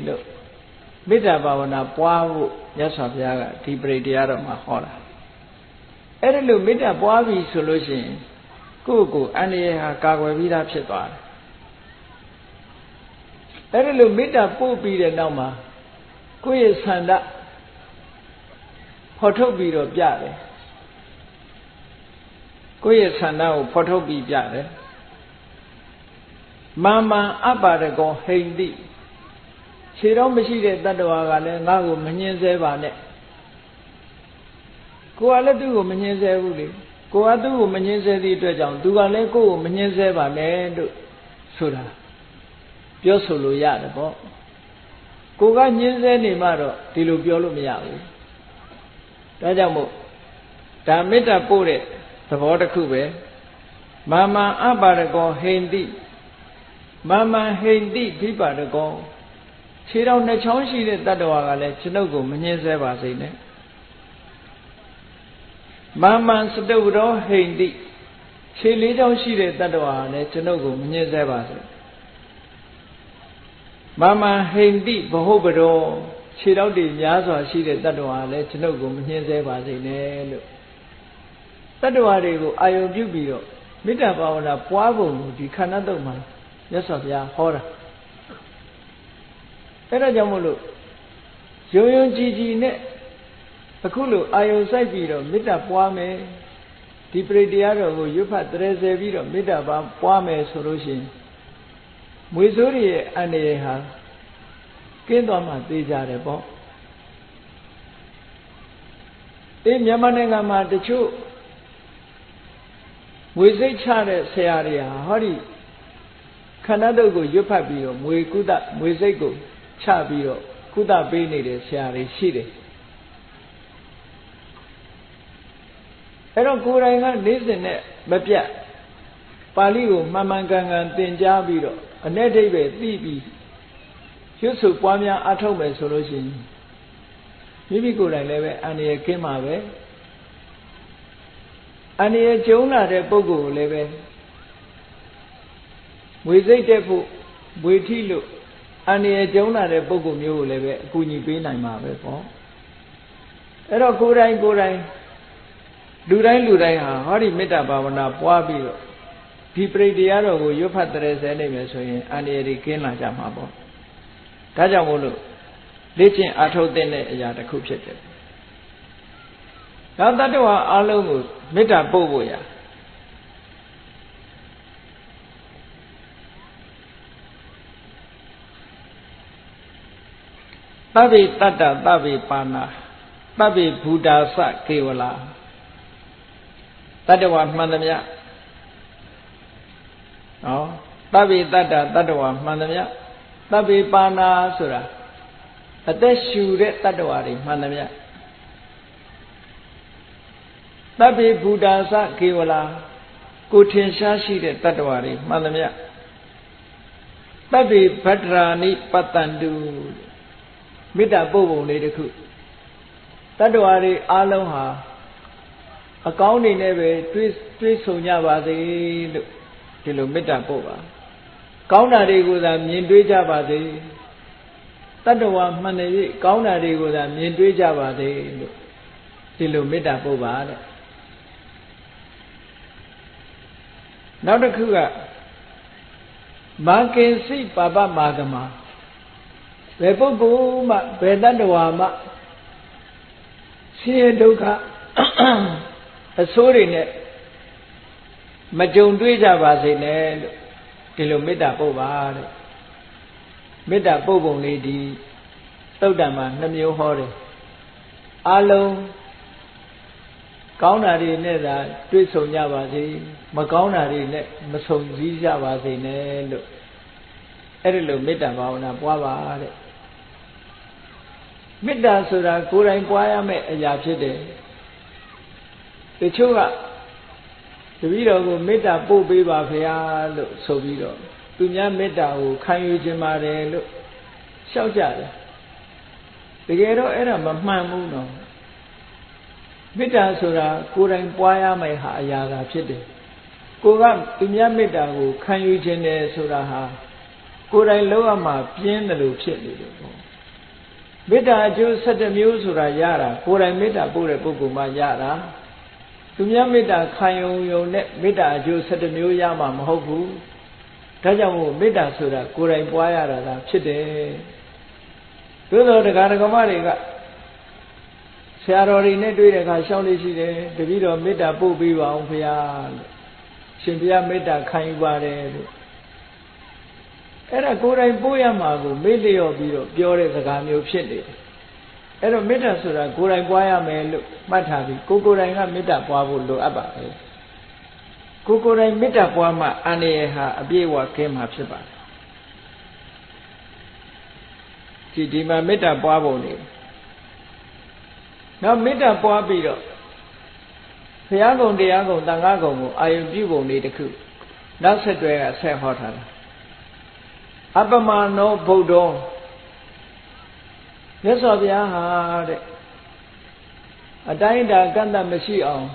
လို့မေတ္တာဘာဝနာပွားဖို့မြတ်စွာဘုရားကဒီပရိတရားတော်မှာဟောတာအဲ့ဒီလိုမေတ္တာပွားပြီဆိုလို့ရှိရင်ကိုယ့်ကိုယ်အန္တရာယ်ဟာကာကွယ်ပြီးသားဖြစ်သွားတယ်အဲ့ဒီလိုမေတ္တာပို့ပြီးတဲ့နောက်မှာကိုယ့်ရဲ့ဆန္ဒဖော်ထုတ်ပြီးတော့ပြတယ်ကိုယ့်ရဲ့ဆန္ဒကိုဖော်ထုတ်ပြီးပြတယ်မာမံအပ္ပါဒကောဟိန္တိခြေတော်မရှိတဲ့တတ္တဝါကလည်းငါ့ကိုမညှင်းဆဲပါနဲ့ကိုယ်ကလည်းသူ့ကိုမညှင်းဆဲဘူးလေကိုယ်ကသူ့ကိုမညှင်းဆဲသည့်အတွက်ကြောင့်သူကလည်းကိုယ့်ကိုမညှင်းဆဲပါနဲ့လို့ဆိုတာပြောဆိုလို့ရတယ်ပေါ့ကိုကညှင်းဆဲနေမှတော့ဒီလိုပြောလို့မရဘူးဒါကြောင့်မို့ဒါမေတ္တာပို့တဲ့သဘောတစ်ခုပဲမာမံအပ္ပါဒကောဟိန္တိမာမံဟိန္တိဘိပါဒကောခြေတော်2ချောင်းရှိတဲ့တတ္တဝါကလည်းကျွန်ုပ်ကိုမညှင်းဆဲပါစေနဲ့မာမံစတုဝရောဟိန္တိခြေ4ချောင်းရှိတဲ့တတ္တဝါကလည်းကျွန်ုပ်ကိုမညှင်းဆဲပါစေမာမံဟိန္တိဘဟုပရောခြေတော်တွေများစွာရှိတဲ့တတ္တဝါကလည်းကျွန်ုပ်ကိုမညှင်းဆဲပါစေနဲ့လို့တတ္တဝါတွေကိုအာယုံပြုပြီးတော့မေတ္တာဘာဝနာပွားပုံကိုဒီခန္ဓာတုတ်မှာမြတ်စွာဘုရားဟောတာအဲ့ဒါကြောင့်မို့လို့ယုံယုံကြည်ကြည်နဲ့အခုလိုအာယုံစိုက်ပြီးတော့မေတ္တာပွားမယ်ဒီပရိတရားတော်ကိုရွတ်ဖတ်တရေဆယ်ပြီးတော့မေတ္တာပွားမယ်ဆိုလို့ရှိရင်မွေဆိုးတွေရဲ့အန္တရာယ်ဟာကင်းသွားမှသိကြတယ်ပေါ့မြန်မာနိုင်ငံမှာတချို့မွေစိတ်ချတဲ့ဆရာတွေဟာဟောဒီခန္ဓာတုတ်ကိုရွတ်ဖတ်ပြီးတော့မွေစိတ်ကိုချပြီးတော့ကုသပေးနေတဲ့ဆရာတွေရှိတယ်အဲ့တော့ကိုယ်တိုင်ကနေ့စဉ်နဲ့မပြတ်ပါဠိကိုမှန်မှန်ကန်ကန်သင်ကြားပြီးတော့အ내ဒိဗ္ဗေသိပြီးရွတ်ဆိုပွားများအထောက်မယ်ဆိုလို့ရှိရင်မိမိကိုယ်တိုင်လည်းပဲအန္တရာယ်ကင်းမှာပဲအန္တရာယ်ကျုံလာတဲ့ပုဂ္ဂိုလ်ကိုလည်းပဲမွေစိတ်တက်ဖို့မွေထိလို့အန္တရာယ်ကျုံလာတဲ့ပုဂ္ဂိုလ်မျိုးကိုလည်းပဲအကူအညီပေးနိုင်မှာပဲပေါ့အဲ့တော့ကိုယ်တိုင်လူတိုင်းဟာဟောဒီမေတ္တာဘာဝနာပွားပြီးတော့ဒီပရိတရားတော်ကိုရွတ်ဖတ်တရေဆဲနိုင်မယ်ဆိုရင်အန္တရာယ်တွေကင်းလာကြမှာပေါ့ဒါကြောင့်မို့လို့လေ့ကျင့်အားထုတ်တဲ့အရာတစ်ခုဖြစ်တယ်နောက်တတ္တဝါအလုံးကိုမေတ္တာပို့ဖို့ရသဗ္ဗေတတ္တသဗ္ဗေပါဏာသဗ္ဗေဘူတာသကေဝလာတတ္တဝါမှန်သမျှနော်သဗ္ဗေတတ္တတတ္တဝါမှန်သမျှသဗ္ဗေပါဏာဆိုတာအသက်ရှူတဲ့တတ္တဝါတွေမှန်သမျှသဗ္ဗေဘူတာသကေဝလာကိုထင်ရှားရှိတဲ့တတ္တဝါတွေမှန်သမျှသဗ္ဗေဗတ္တရာနိပတ္တန္တုမေတ္တာပို့ပုံလေးတစ်ခုတတ္တဝါတွေအားလုံးဟာအကောင်းနေနဲ့ပဲတွေးဆုံကြပါစေလို့ဒီလိုမေတ္တာပို့ပါကောင်းတာတွေကိုသာမြင်တွေ့ကြပါစေတတ္တဝါမှန်တယ်၍ကောင်းတာတွေကိုသာမြင်တွေ့ကြပါစေလို့ဒီလိုမေတ္တာပို့ပါတဲ့နောက်တစ်ခုကမာကိစိပါပမာဂမဘယ်ပုဂ္ဂိုလ်မှဘယ်တတ္တဝါမှဆင်းရဲဒုက္ခအဆိုးတွေနဲ့မကြုံတွေ့ကြပါစေနဲ့လို့ဒီလိုမေတ္တာပို့ပါတဲ့မေတ္တာပို့ပုံလေးဒီသုတ်တံမှာ2မျိုးဟောတယ်အလုံးကောင်းတာတွေနဲ့သာတွေ့ဆုံကြပါစေမကောင်းတာတွေနဲ့မဆုံစည်းကြပါစေနဲ့လို့အဲ့ဒီလိုမေတ္တာဘာဝနာပွားပါတဲ့ မေတ္တာဆိုတာကိုယ်တိုင်ပွားရမယ့်အရာဖြစ်တယ်တချို့ကတပည့်တော်ကိုမေတ္တာပို့ပေးပါဖေဟာလို့ဆိုပြီးတော့သူများမေတ္တာကိုခံယူခြင်းပါတယ်လို့လျှောက်ကြတယ်တကယ်တော့အဲ့ဒါမမှန်ဘူးနော်မေတ္တာဆိုတာကိုယ်တိုင်ပွားရမယ့်ဟာအရာသာဖြစ်တယ်ကိုကသူများမေတ္တာကိုခံယူခြင်းတယ်ဆိုတာဟာကိုယ်တိုင်လောက်ရမှာပြင်းတယ်လို့ဖြစ်နေတယ်ပေါ့မေတ္တာအကျိုး17မျိုးဆိုတာရတာကိုယ်တိုင်မေတ္တာပို့တဲ့ပုဂ္ဂိုလ်မှရတာသူများမေတ္တာခံယုံနဲ့မေတ္တာအကျိုး17မျိုးရမှာမဟုတ်ဘူးဒါကြောင့်မို့မေတ္တာဆိုတာကိုယ်တိုင်ပွားရတာသာဖြစ်တယ်သို့တော်တရားဓမ္မတွေကဆရာတော်တွေနဲ့တွေ့တဲ့အခါရှောင်းလေးရှိတယ်တပည့်တော်မေတ္တာပို့ပေးပါအောင်ဖေဟာလို့ရှင်ဘုရားမေတ္တာခံယူပါတယ်လို့အဲ့ဒါကိုယ်တိုင်ပို့ရမှာကိုမေ့လျော့ပြီးတော့ပြောတဲ့စကားမျိုးဖြစ်နေတယ်အဲ့တော့မေတ္တာဆိုတာကိုယ်တိုင်ပွားရမယ်လို့မှတ်ထားပြီးကိုယ်တိုင်ကမေတ္တာပွားဖို့လိုအပ်ပါပဲကိုယ်တိုင်မေတ္တာပွားမှအန္တရာယ်ဟာအပြည့်အဝကင်းမှာဖြစ်ပါတယ်ဒီမှာမေတ္တာပွားဖို့နေနောက်မေတ္တာပွားပြီးတော့ဘုရားကုံတရားကုံသံဃာကုံကိုအာယုပြုပုံလေးတစ်ခုနောက်ဆက်တွဲကဆက်ဟောထားတာအပမနောဗုဒ္ဓောမြတ်စွာဘုရားဟာတဲ့အတိုင်းအတာကန့်သတ်မရှိအောင်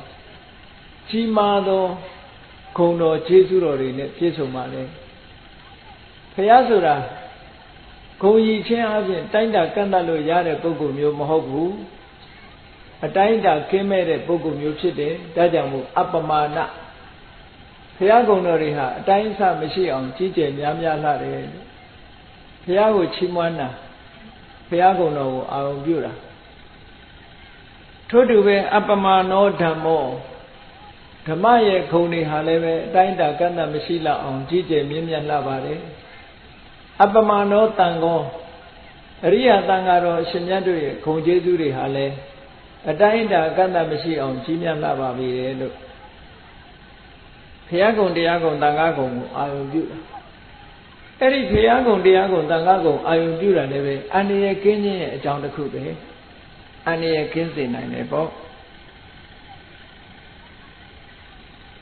ကြီးမားသောဂုဏ်တော်ကျေးဇူးတော်တွေနဲ့ပြည့်စုံပါလေဘုရားဆိုတာဂုဏ်ရည်ချင်းအပြင်တိုင်းတာကန့်သတ်လို့ရတဲ့ပုဂ္ဂိုလ်မျိုးမဟုတ်ဘူးအတိုင်းတာကင်းမဲ့တဲ့ပုဂ္ဂိုလ်မျိုးဖြစ်တယ်ဒါကြောင့်မို့အပမာဏဘုရားဂုဏ်တော်တွေဟာအတိုင်းအဆမရှိအောင်ကြီးကျယ်များများလှတယ်ဘုရားကိုချီးမွမ်းတာဘုရားဂုဏ်တော်ကိုအာရုံပြုတာထို့တူပဲအပမာနောဓမ္မောဓမ္မရဲ့ဂုဏ်တွေဟာလည်းပဲအတိုင်းတာကန့်သတ်မရှိလောက်အောင်ကြီးကျယ်မြင့်မြတ်လှပါတယ်အပမာနောတန်ကောအရိယတန်ဃာတော်အရှင်မြတ်တို့ရဲ့ဂုဏ်ကျေးဇူးတွေဟာလည်းအတိုင်းတာကန့်သတ်မရှိအောင်ကြီးမြတ်လှပါပြီလေလို့ဘုရားကုံတရားကုံသံဃာကုံကိုအာရုံပြုတာအဲ့ဒီဘုရားကုံတရားကုံသံဃာကုံအာရုံပြုတာလည်းပဲအန္တရာယ်ကင်းခြင်းရဲ့အကြောင်းတစ်ခုပဲအန္တရာယ်ကင်းစေနိုင်တယ်ပေါ့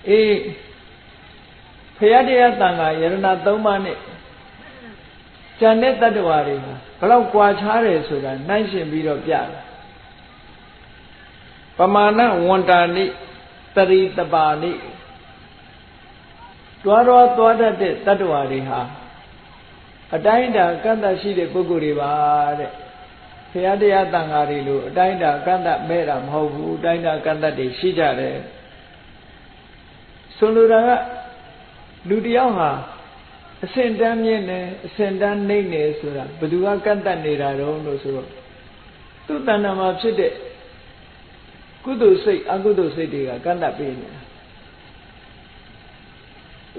အေးဘုရားတရားသံဃာယရဏ3ပါးနဲ့ဉာဏ်နဲ့တတ္တဝါတွေဟာဘလောက်ကွာခြားတယ်ဆိုတာနှိုင်းရှင်ပြီးတော့ပြတယ်ပမာဏဝန္တာနိတရိတပါနိတွားသွားတတ်တဲ့တတ္တဝါတွေဟာအတိုင်းအတာကန့်သတ်ရှိတဲ့ပုဂ္ဂိုလ်တွေပါတဲ့ဘုရားတရားသံဃာတွေလို့အတိုင်းအတာကန့်သတ်မဲ့တာမဟုတ်ဘူးအတိုင်းအတာကန့်သတ်တွေရှိကြတယ်ဆိုလိုတာကလူတယောက်ဟာအစင်တန်းမြင့်တယ်အစင်တန်းနှိမ့်တယ်ဆိုတာဘယ်သူကကန့်သတ်နေတာတော့လို့ဆိုတော့သူ့တဏ္ဍာမှာဖြစ်တဲ့ကုသိုလ်စိတ်အကုသိုလ်စိတ်တွေကကန့်သတ်ပေးနေတာ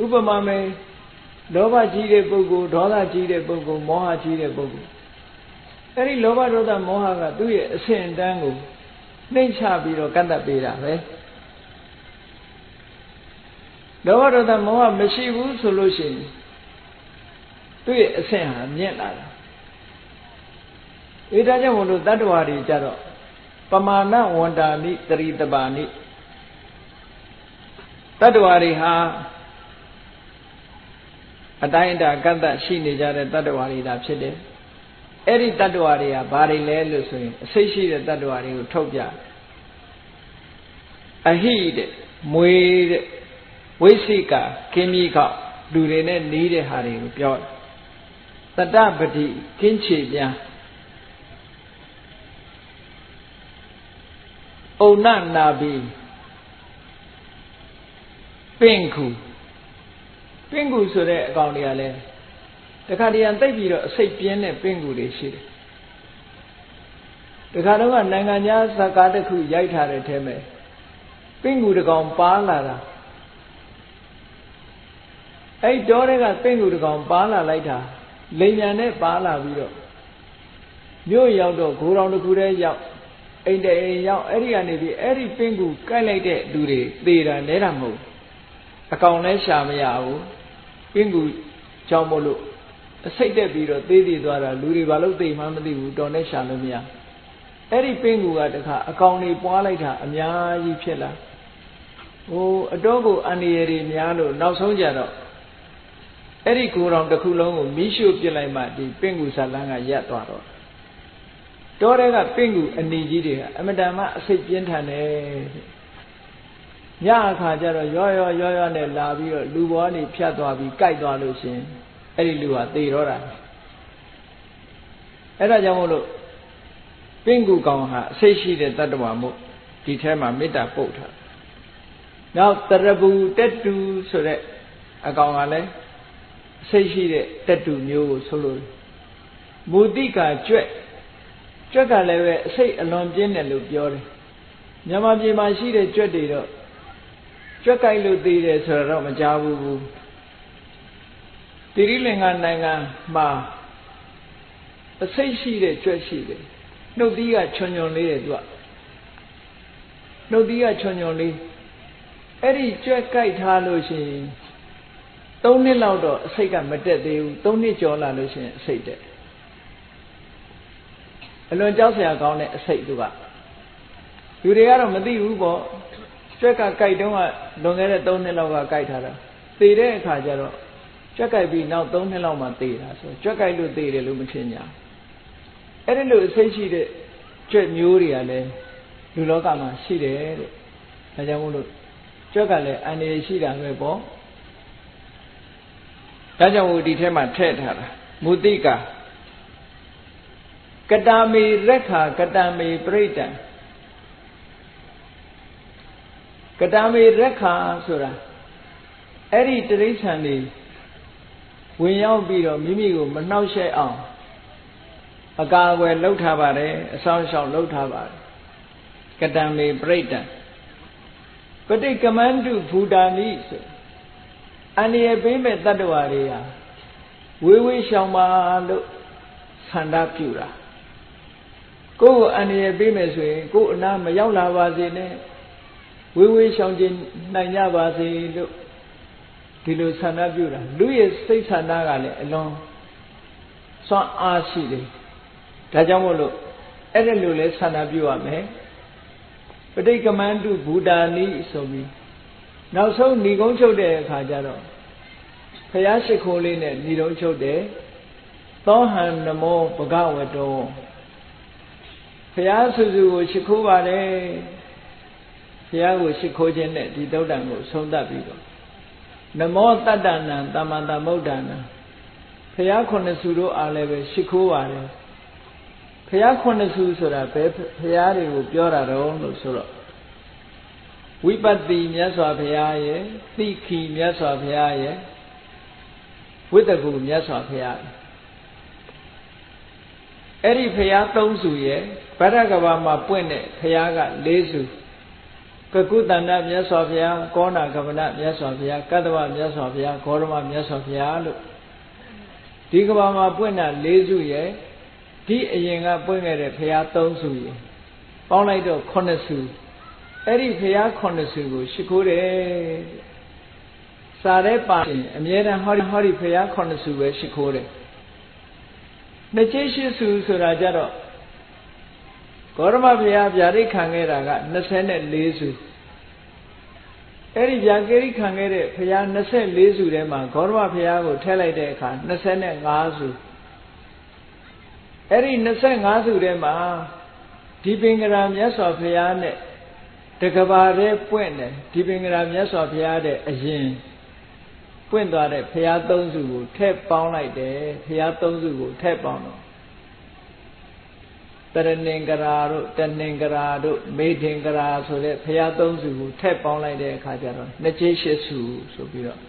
ဥပမာမယ်လောဘကြီးတဲ့ပုဂ္ဂိုလ်ဒေါသကြီးတဲ့ပုဂ္ဂိုလ်မောဟကြီးတဲ့ပုဂ္ဂိုလ်အဲ့ဒီလောဘဒေါသမောဟကသူ့ရဲ့အဆင့်အတန်းကိုနှိမ့်ချပြီးတော့ကန့်သတ်ပေးတာပဲလောဘဒေါသမောဟမရှိဘူးဆိုလို့ရှိရင်သူ့ရဲ့အဆင့်ဟာမြင့်လာတာအဲဒါကြောင့်မို့လို့တတ္တဝါတွေကြတော့ပမာဏဝန္တာနိတရိတပါနိတတ္တဝါတွေဟာအတိုင်းအတာကန့်သတ်ရှိနေကြတဲ့တတ္တဝါတွေဒါဖြစ်တယ်အဲ့ဒီတတ္တဝါတွေကဘာတွေလဲလို့ဆိုရင်အစိတ်ရှိတဲ့တတ္တဝါတွေကိုထုတ်ပြအဟိတဲ့မွေတဲ့ဝိသိကကင်းကြီးကောက်လူတွေနဲ့နီးတဲ့ဟာတွေကိုပြောတတ္တပတိကင်းချေပြန်ဩနနာဘီပင်ခုပင်ကူဆိုတဲ့အကောင်တွေကလည်းတခါတည်းသိပ်ပြီးတော့အစိတ်ပြင်းတဲ့ပင်ကူတွေရှိတယ်တခါတော့ကနိုင်ငံခြားဇာကားတစ်ခုရိုက်ထားတဲ့ထဲမှာပင်ကူတစ်ကောင်ပါလာတာအဲ့တော့တဲ့ကပင်ကူတစ်ကောင်ပါလာလိုက်တာလိမ်ညာနဲ့ပါလာပြီးတော့မြို့ရောက်တော့ဂိုးတောင်တစ်ခုတည်းရောက်အိမ်တဲ့အိမ်ရောက်အဲ့ဒီကနေပြီးအဲ့ဒီပင်ကူကိုက်လိုက်တဲ့လူတွေသေတာနဲတာမဟုတ်အကောင်လည်းရှာမရဘူးပင်ကူကြောင့်မို့လို့အစိတ်တက်ပြီးတော့သေးသေးသွားတာလူတွေဘာလို့သိမှမသိဘူးတော်နဲ့ရှာလို့မရ အဲ့ဒီပင်ကူကတခါအကောင်တွေပွားလိုက်တာအများကြီးဖြစ်လာဟိုအတော့ကိုအန္တရာယ်တွေများလို့နောက်ဆုံးကြတော့အဲ့ဒီကိုယ်တော်တစ်ခုလုံးကိုမိရှို့ပြစ်လိုက်မှဒီပင်ကူဇာလန်းကရပ်သွားတော့တောထဲကပင်ကူအနီကြီးတွေကအမတန်မှအစိတ်ပြင်းထန်တယ်ညအခါကျတော့ရောနဲ့လာပြီးတော့လူဘောနေဖြတ်သွားပြီးကြိုက်သွားလို့ရှင်အဲ့ဒီလူကသေတော့တာအဲ့ဒါကြောင့်မို့လို့ပင်ကူကောင်ဟာအစိတ်ရှိတဲ့တတ္တဝါမို့ဒီထဲမှာမေတ္တာပုတ်ထားနောက်တရဘူတက်တူဆိုတဲ့အကောင်ကလည်းအစိတ်ရှိတဲ့တက်တူမျိုးကိုဆိုလို့မူတိကာကြွက်ကလည်းပဲအစိတ်အလွန်ပြင်းတယ်လို့ပြောတယ်မြန်မာပြည်မှာရှိတဲ့ကြွက်တွေတော့ကြွက်ကြိုက်လို့သေးတယ်ဆိုတော့မကြားဘူးတိရိလင်္ကာနိုင်ငံမှာအစိတ်ရှိတဲ့ကြွက်ရှိတယ်နှုတ်သီးကချွန်လေးတယ်သူကနှုတ်သီးကချွန်လေးအဲ့ဒီကြွက်ကြိုက်ထားလို့ရှိရင်3နှစ်လောက်တော့အစိတ်ကမတက်သေးဘူး3နှစ်ကျော်လာလို့ရှိရင်အစိတ်တက်အလွန်ကြောက်စရာကောင်းတဲ့အစိတ်သူကလူတွေကတော့မသိဘူးပေါ့ကြွက်ကကြိုက်တုန်းကလွန်ခဲ့တဲ့3နှစ်လောက်ကကြိုက်ထားတာသေတဲ့အခါကျတော့ကြွက်ကြိုက်ပြီးနောက်3နှစ်လောက်မှသေတာဆိုကြွက်ကြိုက်လို့သေတယ်လို့မထင်ကြအဲ့ဒီလိုအစိတ်ရှိတဲ့ကြွက်မျိုးတွေကလည်းလူလောကမှာရှိတယ်တဲ့ဒါကြောင့်မို့လို့ကြွက်ကလည်းအန္တရာယ်ရှိတာပဲပေါ့ဒါကြောင့်မို့ဒီထဲမှာထည့်ထားတာမုတိကာကတာမေရက်ခာကတာမေပရိဒံကတာမေရက်ခာဆိုတာအဲ့ဒီတိရစ္ဆာန်တွေဝင်ရောက်ပြီးတော့မိမိကိုမနှောက်ယှက်အောင်အကာအကွယ်လုပ်ထားပါတယ်အဆောင်ရှောက်လုပ်ထားပါတယ်ကတံမေပရိဒံပဋိကမန္တုဘူတာနိဆိုအန္တရာယ်ပေးမဲ့တတ္တဝါတွေဟာဝေးဝေးရှောင်ပါလို့ဆန္ဒပြုတာကိုယ့်ကိုအန္တရာယ်ပေးမယ်ဆိုရင်ကိုယ်အနာမရောက်လာပါစေနဲ့ဝေးဝေးရှောင်ကျင်နိုင်ကြပါစေလို့ဒီလိုဆန္ဒပြုတာလူရဲ့စိတ်ဆန္ဒကလည်းအလွန်စွမ်းအားရှိတယ်ဒါကြောင့်မို့လို့အဲ့ဒါလိုလဲဆန္ဒပြုရမယ်ပဋိကမန္တုဘူတာနိဆိုပြီးနောက်ဆုံးဏီကုန်းချုပ်တဲ့အခါကျတော့ဘုရားရှိခိုးလေးနဲ့ဏီကုန်းချုပ်တယ်သောဟံနမောဘဂဝတောဘုရားစုစုကိုရှိခိုးပါတယ်ဘုရားကိုရှိခိုးခြင်းနဲ့ဒီသုတ်တံကိုဆုံးသတ်ပြီးတော့နမောတတ္တနံသမ္မာသမ္ဗုဒ္ဓနာဘုရားခုနှစ်စုတို့အားလည်းပဲရှိခိုးပါတယ်ဘုရားခုနှစ်စုဆိုတာဘယ်ဘုရားတွေကိုပြောတာတော့လို့ဆိုတော့ဝိပတ္တိမြတ်စွာဘုရားရဲ့သိခိမြတ်စွာဘုရားရဲ့ဝိတ္တကူမြတ်စွာဘုရားအဲ့ဒီဘုရား၃စုရဲ့ဗရကဘာမှာပွင့်တဲ့ဘုရားက၄စုကကုတန္တမြတ်စွာဘုရားကောဏကမနမြတ်စွာဘုရားကတ္တဝမြတ်စွာဘုရားဂေါရမမြတ်စွာဘုရားလို့ဒီကဘာမှာပွင့်တာ၄စုရဲ့ဒီအရင်ကပွင့်ခဲ့တဲ့ဘုရား၃စုရဲ့ပေါင်းလိုက်တော့9စုအဲ့ဒီဘုရား9စုကိုရှိခိုးတယ်စာရဲပါရင်အမြဲတမ်းဟောဒီဘုရား9စုပဲရှိခိုးတယ်နှစ်ကျိရှိစုဆိုတာကြတော့ဂေါရမဘုရားဗျာဒိတ်ခံခဲ့တာက24စုအဲ့ဒီဗျာကိရိခံခဲ့တဲ့ဘုရား24စုထဲမှာဂေါရမဘုရားကိုထည့်လိုက်တဲ့အခါ25စုအဲ့ဒီ25စုထဲမှာဒီပင်ကရာမြတ်စွာဘုရားနဲ့တကဘာတဲ့ပွင့်တယ်ဒီပင်ကရာမြတ်စွာဘုရားတဲ့အရင်ပွင့်သွားတဲ့ဘုရား၃စုကိုထည့်ပေါင်းလိုက်တယ်ဘုရား၃စုကိုထည့်ပေါင်းတော့တရဏင်္ဂရာတို့တဏင်္ဂရာတို့မေထင်္ဂရာဆိုတဲ့ဘုရား၃စုကိုထည့်ပေါင်းလိုက်တဲ့အခါကျတော့နှစ်ကျိ၈စုဆိုပြီးတော့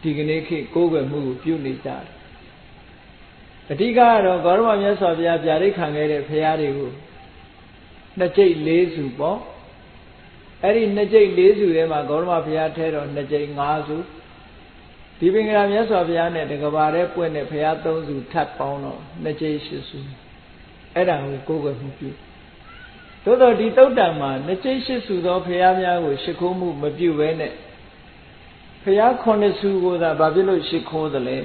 ဒီကနေ့ခေတ်ကိုးကွယ်မှုကိုပြုနေကြတယ်အဓိကကတော့ဂေါရမမြတ်စွာဘုရားဗျာဒိတ်ခံခဲ့တဲ့ဘုရားတွေကိုနှစ်ကျိ၄စုပေါ့အဲ့ဒီနှစ်ကျိ၄စုထဲမှာဂေါရမဘုရားထဲတော့နှစ်ကျိ၅စုဒီပင်ကရာမြတ်စွာဘုရားနဲ့တကဘာတဲ့ပွင့်တဲ့ဘုရား၃စုထပ်ပေါင်းတော့နှစ်ကျိ၈စုအဲ့ဒါကိုကိုးကွယ်မှုပြုသို့တော့ဒီသုတ်တံမှာနှစ်ကျိ၈စုသောဘုရားများကိုရှိခိုးမှုမပြုဘဲနဲ့ဘုရား9စုကိုသာဘာဖြစ်လို့ရှိခိုးသလဲ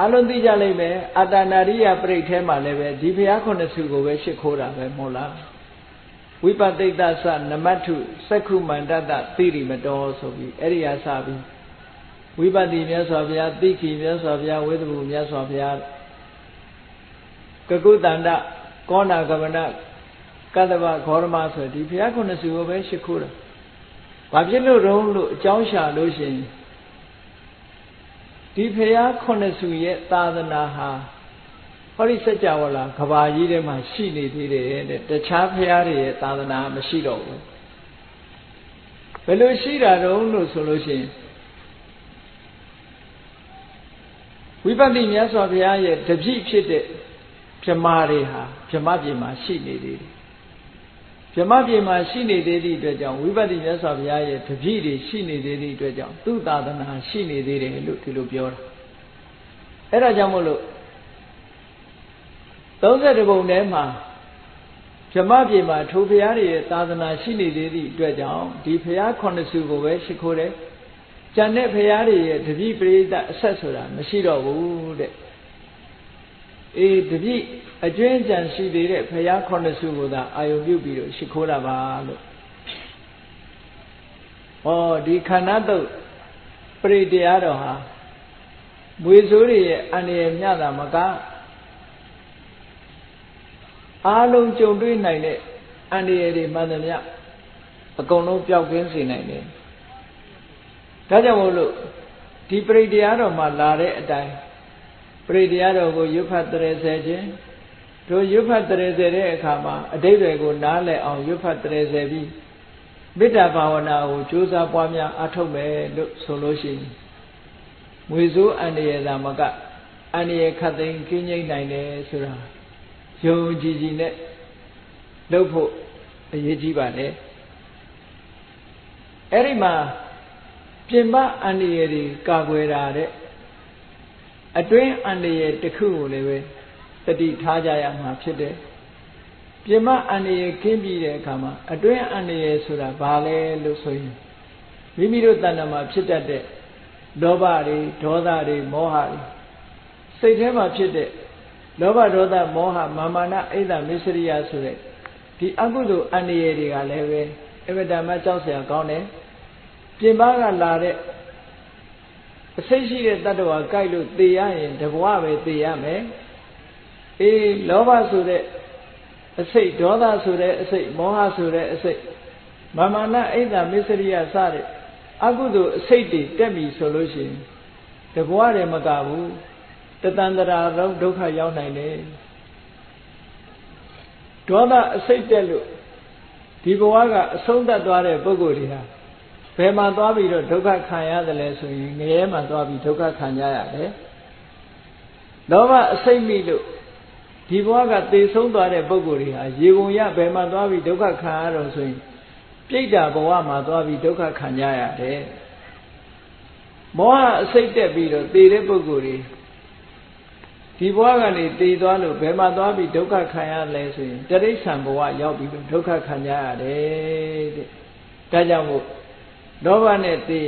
အလုံးသိကြလိမ့်မယ်အတ္တနာရိယပြိဋ္ဌဲမှာလည်းပဲဒီဘုရားခုနှစ်ဆူကိုပဲရှ िख ိုးတာပဲမဟုတ်လားဝိပဿိတသနမတ္ထုစက္ခုမန္တတသီရိမတောဆိုပြီးအဲ့ဒီဟာစပြီးဝိပဿိမြတ်စွာဘုရားသိခိမြတ်စွာဘုရားဝိသဗုမြတ်စွာဘုရားကကုတန္တကောဏကမနကတ္တဗဂေါရမဆိုဒီဘုရားခုနှစ်ဆူကိုပဲရှ िख ိုးတာဘာဖြစ်လို့တုံးလို့အကြောင်းရှာလို့ရှိရင်ဒီဘုရားခုနှစ်ဆူရဲ့သာသနာဟာဟောဒီစัจ java လာကဘာကြီးထဲမှာရှိနေသေးတယ်တဲ့တခြားဘုရားတွေရဲ့သာသနာမရှိတော့ဘူးဘယ်လိုရှိတာတုံးလို့ဆိုလို့ရှိရင်ဝိပဿနာမြတ်စွာဘုရားရဲ့တပည့်ဖြစ်တဲ့ဗြဟ္မာတွေဟာဗြဟ္မပြေမှာရှိနေသေးတယ်ဗြဟ္မပြေမှာရှိနေသေးသည့်အတွက်ကြောင့်ဝိပဿနာမြတ်စွာဘုရားရဲ့တပည့်တွေရှိနေသေးသည့်အတွက်ကြောင့်သူ့သာသနာရှိနေသေးတယ်လို့ဒီလိုပြောတာအဲ့ဒါကြောင့်မို့လို့32ပုံထဲမှာဗြဟ္မပြေမှာထိုဘုရားတွေရဲ့သာသနာရှိနေသေးသည့်အတွက်ကြောင့်ဒီဘုရားခုနှစ်ဆူကိုပဲရှ िख ိုးတယ်ကျန်တဲ့ဘုရားတွေရဲ့တပည့်ပရိသတ်အဆက်ဆိုတာမရှိတော့ဘူးတဲ့အေးတပည့်အကျွင်းကြံရှိသေးတဲ့ဘုရားခုနှစ်ဆူကိုသာအာယုပြုပြီးတော့ရှ िख ိုးတာပါလို့ဟောဒီခန္ဓာတုတ်ပရိတရားတော်ဟာမွေဆိုးတွေရဲ့အန္တရာယ်မြတာမကအားလုံးကြုံတွေ့နိုင်တဲ့အန္တရာယ်တွေမှန်သမျှအကုန်လုံးပျောက်ကင်းစေနိုင်တယ်ဒါကြောင့်မို့လို့ဒီပရိတရားတော်မှာလာတဲ့အတိုင်းပရိတရားတော်ကိုရွတ်ဖတ်တရေဆယ်ခြင်းတို့ရွတ်ဖတ်တရေဆယ်တဲ့အခါမှာအတိတ်တွေကိုနားလည်အောင်ရွတ်ဖတ်တရေဆယ်ပြီးမေတ္တာဘာဝနာကိုကြိုးစားပွားများအားထုတ်မယ်လို့ဆိုလို့ရှိရင်မွေဆိုးအန္တရာယ်သာမကအန္တရာယ်ခတ်သိမ်းကင်းငြိမ်းနိုင်တယ်ဆိုတာယုံကြည်ကြည်နဲ့လုပ်ဖို့အရေးကြီးပါတယ်အဲ့ဒီမှာပြင်ပအန္တရာယ်တွေကာကွယ်တာတဲ့အတွင်းအန္တရာယ်တစ်ခုကိုလည်းပဲတတိထားကြရမှာဖြစ်တယ်ပြင်ပအန္တရာယ်ကင်းပြီးတဲ့အခါမှာအတွင်းအန္တရာယ်ဆိုတာဘာလဲလို့ဆိုရင်မိမိတို့တဏ္ဍာမှာဖြစ်တတ်တဲ့လောဘတွေဒေါသတွေမောဟတွေစိတ်ထဲမှာဖြစ်တဲ့လောဘဒေါသမောဟမာမာနအိဒ္ဓမစ္စရိယဆိုတဲ့ဒီအကုသိုလ်အန္တရာယ်တွေကလည်းပဲအဝတ္တမကြောက်เสียကောင်းတယ်ပြင်ပကလာတဲ့အစိတ်ရှိတဲ့တ attva ကြိုက်လို့သေရရင်တဘဝပဲသေရမယ်အေးလောဘဆိုတဲ့အစိတ်ဒေါသဆိုတဲ့အစိတ်မောဟဆိုတဲ့အစိတ်မာမာနအိဒ္ဓမစ္စရိယစတဲ့အကုသိုလ်အစိတ်တွေတက်ပြီဆိုလို့ရှိရင်တဘဝတည်းမကဘူးတတန္တရာလုံးဒုက္ခရောက်နိုင်တယ်ဒေါသအစိတ်တက်လို့ဒီဘဝကအဆုံးသတ်သွားတဲ့ပုဂ္ဂိုလ်တွေဟာဘယ်မှာသွားပြီးတော့ဒုက္ခခံရတယ်လဲဆိုရင်ငရဲမှာသွားပြီးဒုက္ခခံကြရတယ်လောဘအစိတ်မိလို့ဒီဘဝကသေဆုံးသွားတဲ့ပုဂ္ဂိုလ်တွေဟာရေကုန်ရဘယ်မှာသွားပြီးဒုက္ခခံရတော့ဆိုရင်ပြိတ္တာဘဝမှာသွားပြီးဒုက္ခခံကြရတယ်မောဟအစိတ်တက်ပြီးတော့သေတဲ့ပုဂ္ဂိုလ်တွေဒီဘဝကနေသေသွားလို့ဘယ်မှာသွားပြီးဒုက္ခခံရလဲဆိုရင်တိရစ္ဆာန်ဘဝရောက်ပြီးတော့ဒုက္ခခံကြရတယ်တဲ့ဒါကြောင့်မို့လောဘနဲ့သေ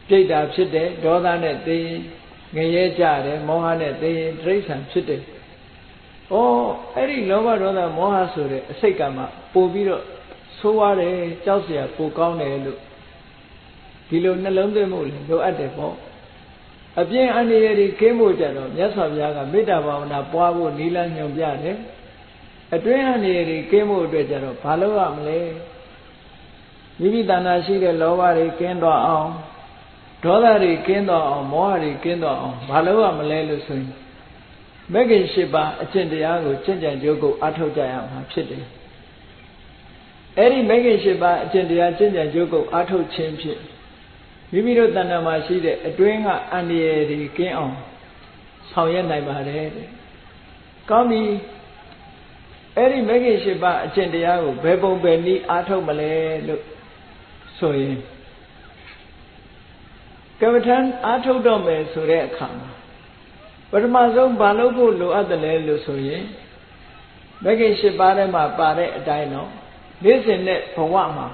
ပြိတ္တာဖြစ်တယ်ဒေါသနဲ့သေငရဲကြတယ်မောဟနဲ့သေတိရစ္ဆာန်ဖြစ်တယ်ဩအဲ့ဒီလောဘဒေါသမောဟဆိုတဲ့အစိတ်ကမှပို့ပြီးတော့ဆိုးရတယ်ကြောက်เสียပိုကောင်းတယ်လို့ဒီလိုနှလုံးသွင်းမှုလည်းလိုအပ်တယ်ပေါ့အပြင်းအန္တရာယ်တွေကင်းဖို့ကြတော့မြတ်စွာဘုရားကမေတ္တာဘာဝနာပွားဖို့နိလန်းညွှန်ပြတယ်အတွင်းအန္တရာယ်တွေကင်းဖို့အတွက်ကြတော့ဘာလုပ်ရမလဲမိမိတဏ္ဍာရှိတဲ့လောဘတွေကင်းသွားအောင်ဒေါသတွေကင်းသွားအောင်မောဟတွေကင်းသွားအောင်ဘာလုပ်ရမလဲလို့ဆိုရင်မဂ္ဂင်၈ပါးအကျင့်တရားကိုကျင့်ကြံကြိုးကိုအားထုတ်ကြရမှာဖြစ်တယ်အဲ့ဒီမဂ္ဂင်၈ပါးအကျင့်တရားကျင့်ကြံကြိုးကိုအားထုတ်ခြင်းဖြင့်မိမိတို့တဏ္ဍာမှာရှိတဲ့အတွင်းကအန္တရာယ်တွေကင်းအောင်ဆောင်ရွက်နိုင်ပါတယ်တဲ့။ကောင်းပြီအဲ့ဒီမဂ္ဂင်၈ပါးအကျင့်တရားကိုဘယ်ပုံဘယ်နည်းအားထုတ်မလဲလို့ဆိုရင်ကမ္မထံအားထုတ်တော့မယ်ဆိုတဲ့အခါမှာပထမဆုံးဘာလုပ်ဖို့လိုအပ်တယ်လဲလို့ဆိုရင်မဂ္ဂင်၈ပါးထဲမှာပါတဲ့အတိုင်းတော့နေ့စဉ်နဲ့ဘဝမှာ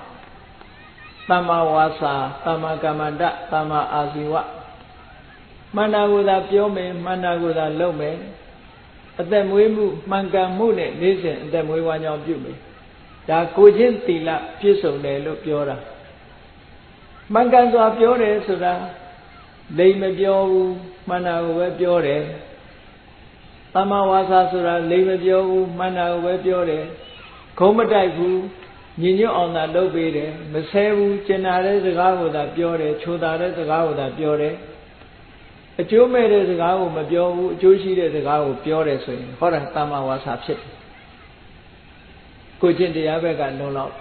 သမ္မာဝါစာသမ္မာကမ္မန္တသမ္မာအာဇီဝ မှန်တာကိုသာပြောမယ်မှန်တာကိုသာလုပ်မယ်အသက်မွေးမှုမှန်ကန်မှုနဲ့နေ့စဉ်အသက်မွေးဝမ်းကြောင်းပြုမယ်ဒါကိုချင်းသီလပြည့်စုံတယ်လို့ပြောတာမှန်ကန်စွာပြောတယ်ဆိုတာလိမ်မပြောဘူးမှန်တာကိုပဲပြောတယ်သမ္မာဝါစာဆိုတာလိမ်မပြောဘူးမှန်တာကိုပဲပြောတယ်ခုံးမတိုက်ဘူးညီညွတ်အောင်သာလုပ်ပေးတယ်မဆဲဘူးကျင်နာတဲ့စကားကိုသာပြောတယ်ချိုးတာတဲ့စကားကိုသာပြောတယ်အကျိုးမဲ့တဲ့စကားကိုမပြောဘူးအကျိုးရှိတဲ့စကားကိုပြောတယ်ဆိုရင်ဟောတာသမ္မာဝါစာဖြစ်တယ်ကိုကျင့်တရားဘက်ကလုံလောက်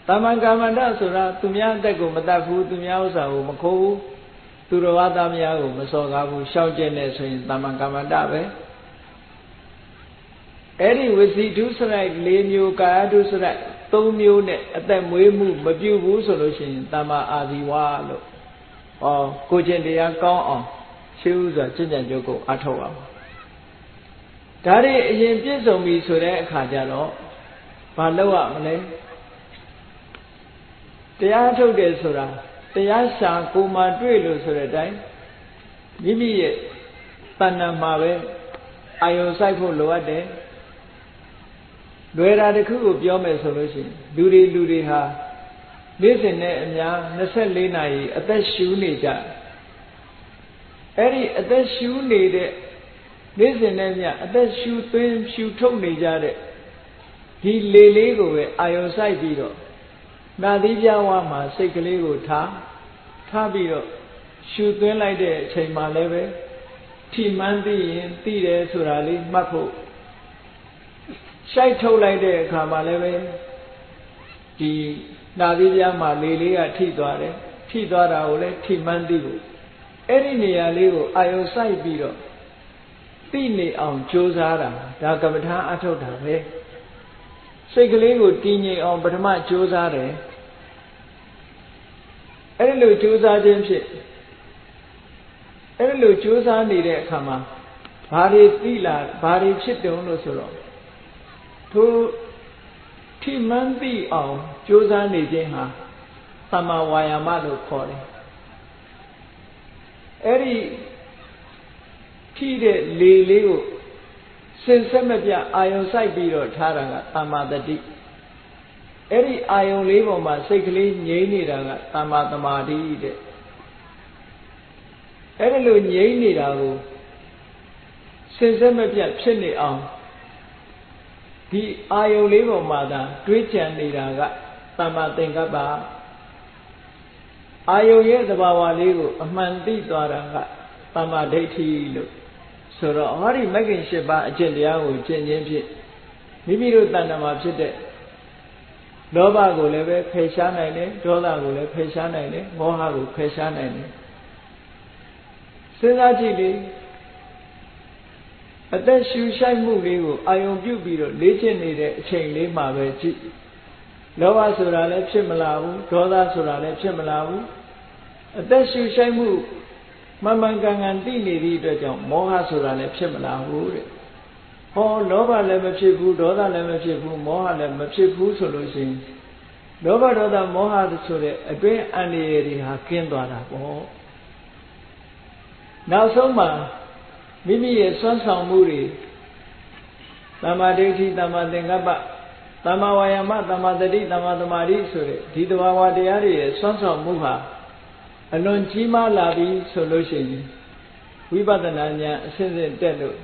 သမ္မာကမ္မန္တဆိုတာသူများအသက်ကိုမတတ်ဘူးသူများဥစ္စာကိုမခိုးဘူးသူတော်ဘာသားများကိုမစော်ကားဘူးရှောင်ကျင်နေဆိုရင်သမ္မာကမ္မန္တပဲအဲ့ဒီဝစီဒုစရိုက်၄မျိုးကာယဒုစရိုက်၃မျိုးနဲ့အသက်မွေးမှုမပြုဘူးဆိုလို့ရှိရင်သမ္မာအာဇီဝလို့ဟောကိုကျင့်တရားကောင်းအောင်ရှင်းဥစွာကျင့်ကြံကြုတ်ကိုအထောက်အောင်ဒါတွေအရင်ပြည့်စုံပြီဆိုတဲ့အခါကျတော့ဘာလုပ်ရမလဲတရားထုတ်တယ်ဆိုတာတရားရှာကိုမှတွေ့လို့ဆိုတဲ့အတိုင်းမိမိရဲ့တဏ္ဍာမှာပဲအာယုံစိုက်ဖို့လိုအပ်တယ်လွယ်တာတစ်ခုကိုပြောမယ်ဆိုလို့ရှိရင်လူတွေဟာနေ့စဉ်နဲ့အများ24နာရီအသက်ရှူနေကြအဲ့ဒီအသက်ရှူနေတဲ့နေ့စဉ်နဲ့မြအသက်ရှူသွင်းရှူထုတ်နေကြတဲ့ဒီလေလေးကိုပဲအာယုံစိုက်ပြီးတော့နာသီးပြဝါမှာစိတ်ကလေးကိုထားပြီးတော့ရှူသွင်းလိုက်တဲ့အချိန်မှလည်းပဲထိမှန်းသိရင်သိတယ်ဆိုတာလေးမှတ်ဖို့ရှိုက်ထုတ်လိုက်တဲ့အခါမှာလည်းပဲဒီနာသီးပြမှာလေလေးကထိသွားတယ်ထိသွားတာကိုလည်းထိမှန်းသိဖို့အဲ့ဒီနေရာလေးကိုအာယုံစိုက်ပြီးတော့သိနေအောင်ကြိုးစားတာဒါကမ္မထာအထုတ်တာပဲစိတ်ကလေးကိုတည်ငြိမ်အောင်ပထမကြိုးစားတယ်အဲ့ဒီလိုကြိုးစားခြင်းဖြင့်အဲ့ဒီလိုကြိုးစားနေတဲ့အခါမှာဘာတွေသိလာဘာတွေဖြစ်တုံးလို့ဆိုတော့ထိုထိမှန်းသိအောင်ကြိုးစားနေခြင်းဟာသမ္မာဝါယာမလို့ခေါ်တယ်အဲ့ဒီထိတဲ့လေလေးကိုစင်ဆက်မပြအာယုံစိုက်ပြီးတော့ထားတာကသမ္မာတတိအဲ့ဒီအာယုံလေးပေါ်မှာစိတ်ကလေးငြိမ့်နေတာကသမ္မာသမာဓိတဲ့အဲ့ဒီလိုငြိမ့်နေတာကိုစင်ဆက်မပြဖြစ်နေအောင်ဒီအာယုံလေးပေါ်မှာသာတွေးကြံနေတာကသမ္မာသင်္ကပ္ပအာယုံရဲ့သဘာဝလေးကိုအမှန်သိသွားတာကသမ္မာဒိဋ္ဌိလို့ဆိုတော့ဟောဒီမဂ္ဂင်၈ပါးအကျင့်တရားကိုကျင့်ခြင်းဖြင့်မိမိတို့တဏ္ဍာမှာဖြစ်တဲ့လောဘကိုလည်းပဲဖယ်ရှားနိုင်တယ်ဒေါသကိုလည်းဖယ်ရှားနိုင်တယ်မောဟကိုဖယ်ရှားနိုင်တယ်စဉ်းစားကြည့်လေအသက်ရှူရှိုက်မှုလေးကိုအာယုံပြုပြီးတော့လေ့ကျင့်နေတဲ့အချိန်လေးမှာပဲကြည့်လောဘဆိုတာလည်းဖြစ်မလာဘူးဒေါသဆိုတာလည်းဖြစ်မလာဘူးအသက်ရှူရှိုက်မှုမှန်မှန်ကန်ကန်သိနေသည့်အတွက်ကြောင့်မောဟဆိုတာလည်းဖြစ်မလာဘူးတဲ့ဟောလောဘလည်းမဖြစ်ဘူးဒေါသလည်းမဖြစ်ဘူးမောဟလည်းမဖြစ်ဘူးဆိုလို့ရှိရင်လောဘဒေါသမောဟဆိုတဲ့အတွင်းအန္တရာယ်တွေဟာကင်းသွားတာပေါ့နောက်ဆုံးမှာမိမိရဲ့စွမ်းဆောင်မှုတွေသမ္မာဒိဋ္ဌိသမ္မာသင်္ကပ္ပသမ္မာဝါယာမသမ္မာတတိသမ္မာသမာဓိဆိုတဲ့ဒီသဘာဝတရားတွေရဲ့စွမ်းဆောင်မှုဟာအလွန်ကြီးမားလာပြီဆိုလို့ရှိရင်ဝိပဿနာဉာဏ်အစဉ်စဉ်တက်လို့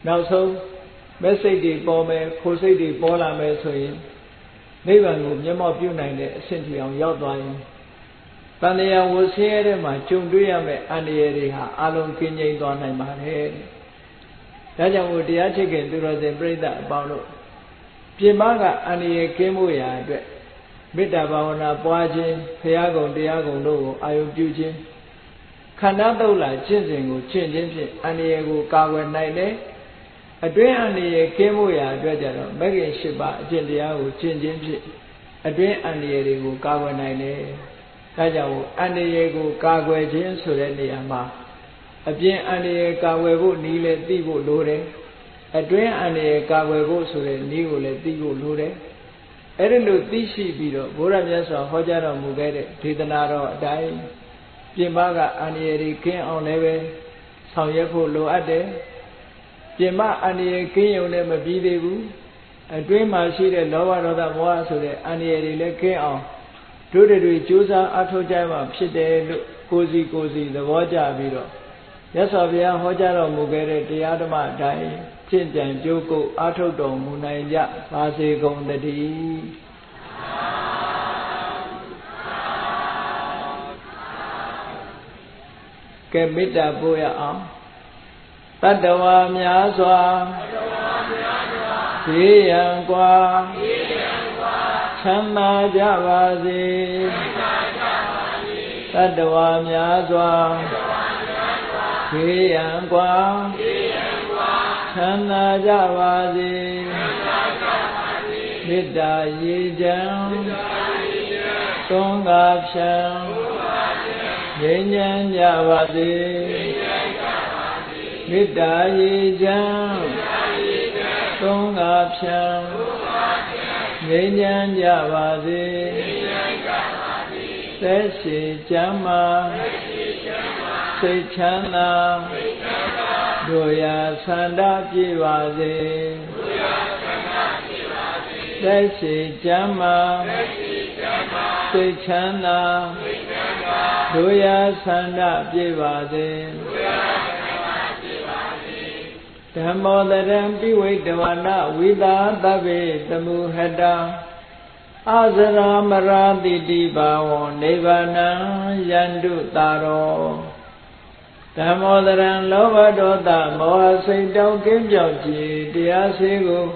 နောက်ဆုံးမဲ့စိတ်တွေပေါ်မယ်ခိုစိတ်တွေပေါ်လာမယ်ဆိုရင်နိဗ္ဗာန်ကိုမျက်မှောက်ပြုနိုင်တဲ့အဆင့်ထိအောင်ရောက်သွားရင်တဏှာဝဆင်းရဲတဲ့မှာကြုံတွေ့ရမယ့်အန္တရာယ်တွေဟာအလုံးကင်းငြိမ်းသွားနိုင်ပါတယ်။ဒါကြောင့်မို့တရားချစ်ခင်သူတော်စင်ပြိဿအပေါင်းတို့ပြင်ပကအန္တရာယ်ကင်းဖို့ရာအတွက်မေတ္တာဘာဝနာပွားခြင်းဘုရားကုံတရားကုံတို့ကိုအာယုပြုခြင်းခန္ဓာတုတ်လာကျင့်စဉ်ကိုကျင့်ခြင်းဖြင့်အန္တရာယ်ကိုကာကွယ်နိုင်တယ်။အတွင်းအန္တရာယ်ကင်းဖို့ရာအတွက်ကြတော့မဂ္ဂင်၈ပါးအကျင့်တရားကိုကျင့်ခြင်းဖြင့်အတွင်းအန္တရာယ်တွေကိုကာကွယ်နိုင်တယ်။ဒါကြောင့်အန္တရာယ်ကိုကာကွယ်ခြင်းဆိုတဲ့နေရာမှာအပြင်အန္တရာယ်ကာကွယ်ဖို့နည်းလည်းသိဖို့လိုတယ်အတွင်းအန္တရာယ်ကာကွယ်ဖို့ဆိုတဲ့နည်းကိုလည်းသိဖို့လိုတယ်အဲ့ဒီလိုသိရှိပြီးတော့ဘုရားမြတ်စွာဟောကြားတော်မူခဲ့တဲ့ဒေသနာတော်အတိုင်းပြင်ပကအန္တရာယ်တွေကင်းအောင်လည်းပဲ ဆောင်ရွက်ဖို့လိုအပ်တယ်ပြင်မအန္တရာယ်ကင်းရုံနဲ့မပြီးသေးဘူးအတွင်းမှာရှိတဲ့လောဘဒေါသမောဟဆိုတဲ့အန္တရာယ်တွေလည်းကင်းအောင်တို့တွေကြိုးစားအားထုတ်ကြမှာဖြစ်တယ်လို့ကိုယ်စီသဘောကျပြီးတော့မြတ်စွာဘုရားဟောကြားတော်မူခဲ့တဲ့တရားဓမ္မအတိုင်းကျင့်ကြံကြိုးကုပ်အားထုတ်တော်မူနိုင်ကြပါစေကုန်သတည်းကဲမေတ္တာပို့ရအောင်တတ္တဝါများစွာဘေးရန်ကွာချမ်းသာကြပါစေတတ္တဝါများစွာဘေးရန်ကွာချမ်းသာကြပါစေမေတ္တာရေချမ်းသုံးကားဖြံငြိမ်းချမ်းကြပါစေမေတ္တာရေချမ်းသုံးကားဖြံငြိမ်းချမ်းကြပါစေသက်ရှိချမ်းသာစိတ်ချမ်းသာတို့ရာဆန္ဒပြည့်ပါစေသက်ရှိချမ်းသာစိတ်ချမ်းသာတို့ရာဆန္ဒပြည့်ပါစေဓမ္မောတရံပိဝိတဝနာဝိသာသဗ္ဗေတမုဟတံအာဇရာမရာတိတိဘာဝောနိဗ္ဗာနံယန္တုတာရောဓမ္မောတရံလောဘဒေါသမောဟစိတ်တောက်ကင်းပြောက်ကြည်တရားစေကို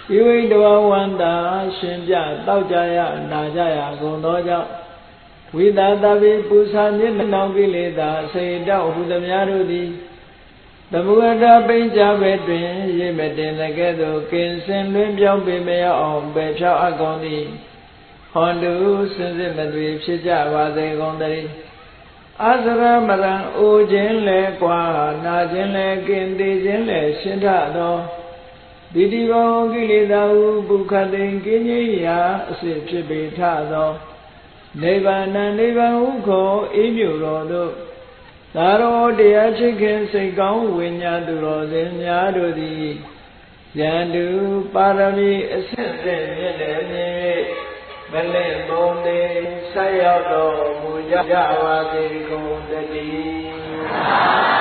ပိဝိတဝဝန္တာရှင်ပြတောက်ကြရနာကြရကုန်သောကြောင့်ဝိသာသဗ္ဗေပူဇာမျက်နှာကိလေသာစိတ်တောက်ဟုသမျှတို့သည်သမုဒ္ဒပိဉ္စပဲတွင်ရေမတင်တဲ့ကဲ့သို့ကင်စင်လွင်ပြောင်းပေမရအောင်ပယ်ဖြောက်အပ်ကုန်သည်ဟွန်တုစင်စစ်မသွေဖြစ်ကြပါစေကုန်သတည်းအာဇရမရံအိုခြင်းလဲကွာနာခြင်းလဲကင်သေးခြင်းလဲရှင်းထသောဒီတိဘောကိလေသာဟုပုခတိန်ကင်းကြီးရာအစစ်ဖြစ်ပေထသောနိဗ္ဗာန်နိဗ္ဗာန်ဟုခေါ်အေးမြူတော်သို့သာရောတရားချစ်ခင်စိတ်ကောင်းဝိညာသူတော်စင်များတို့သည်ယန္တုပါရမီအစစ်စစ်မြင့်တယ်မြင့်မလဲ့ပုံသေးဆက်ရောက်တော်မူကြပါစေကုန်သတည်း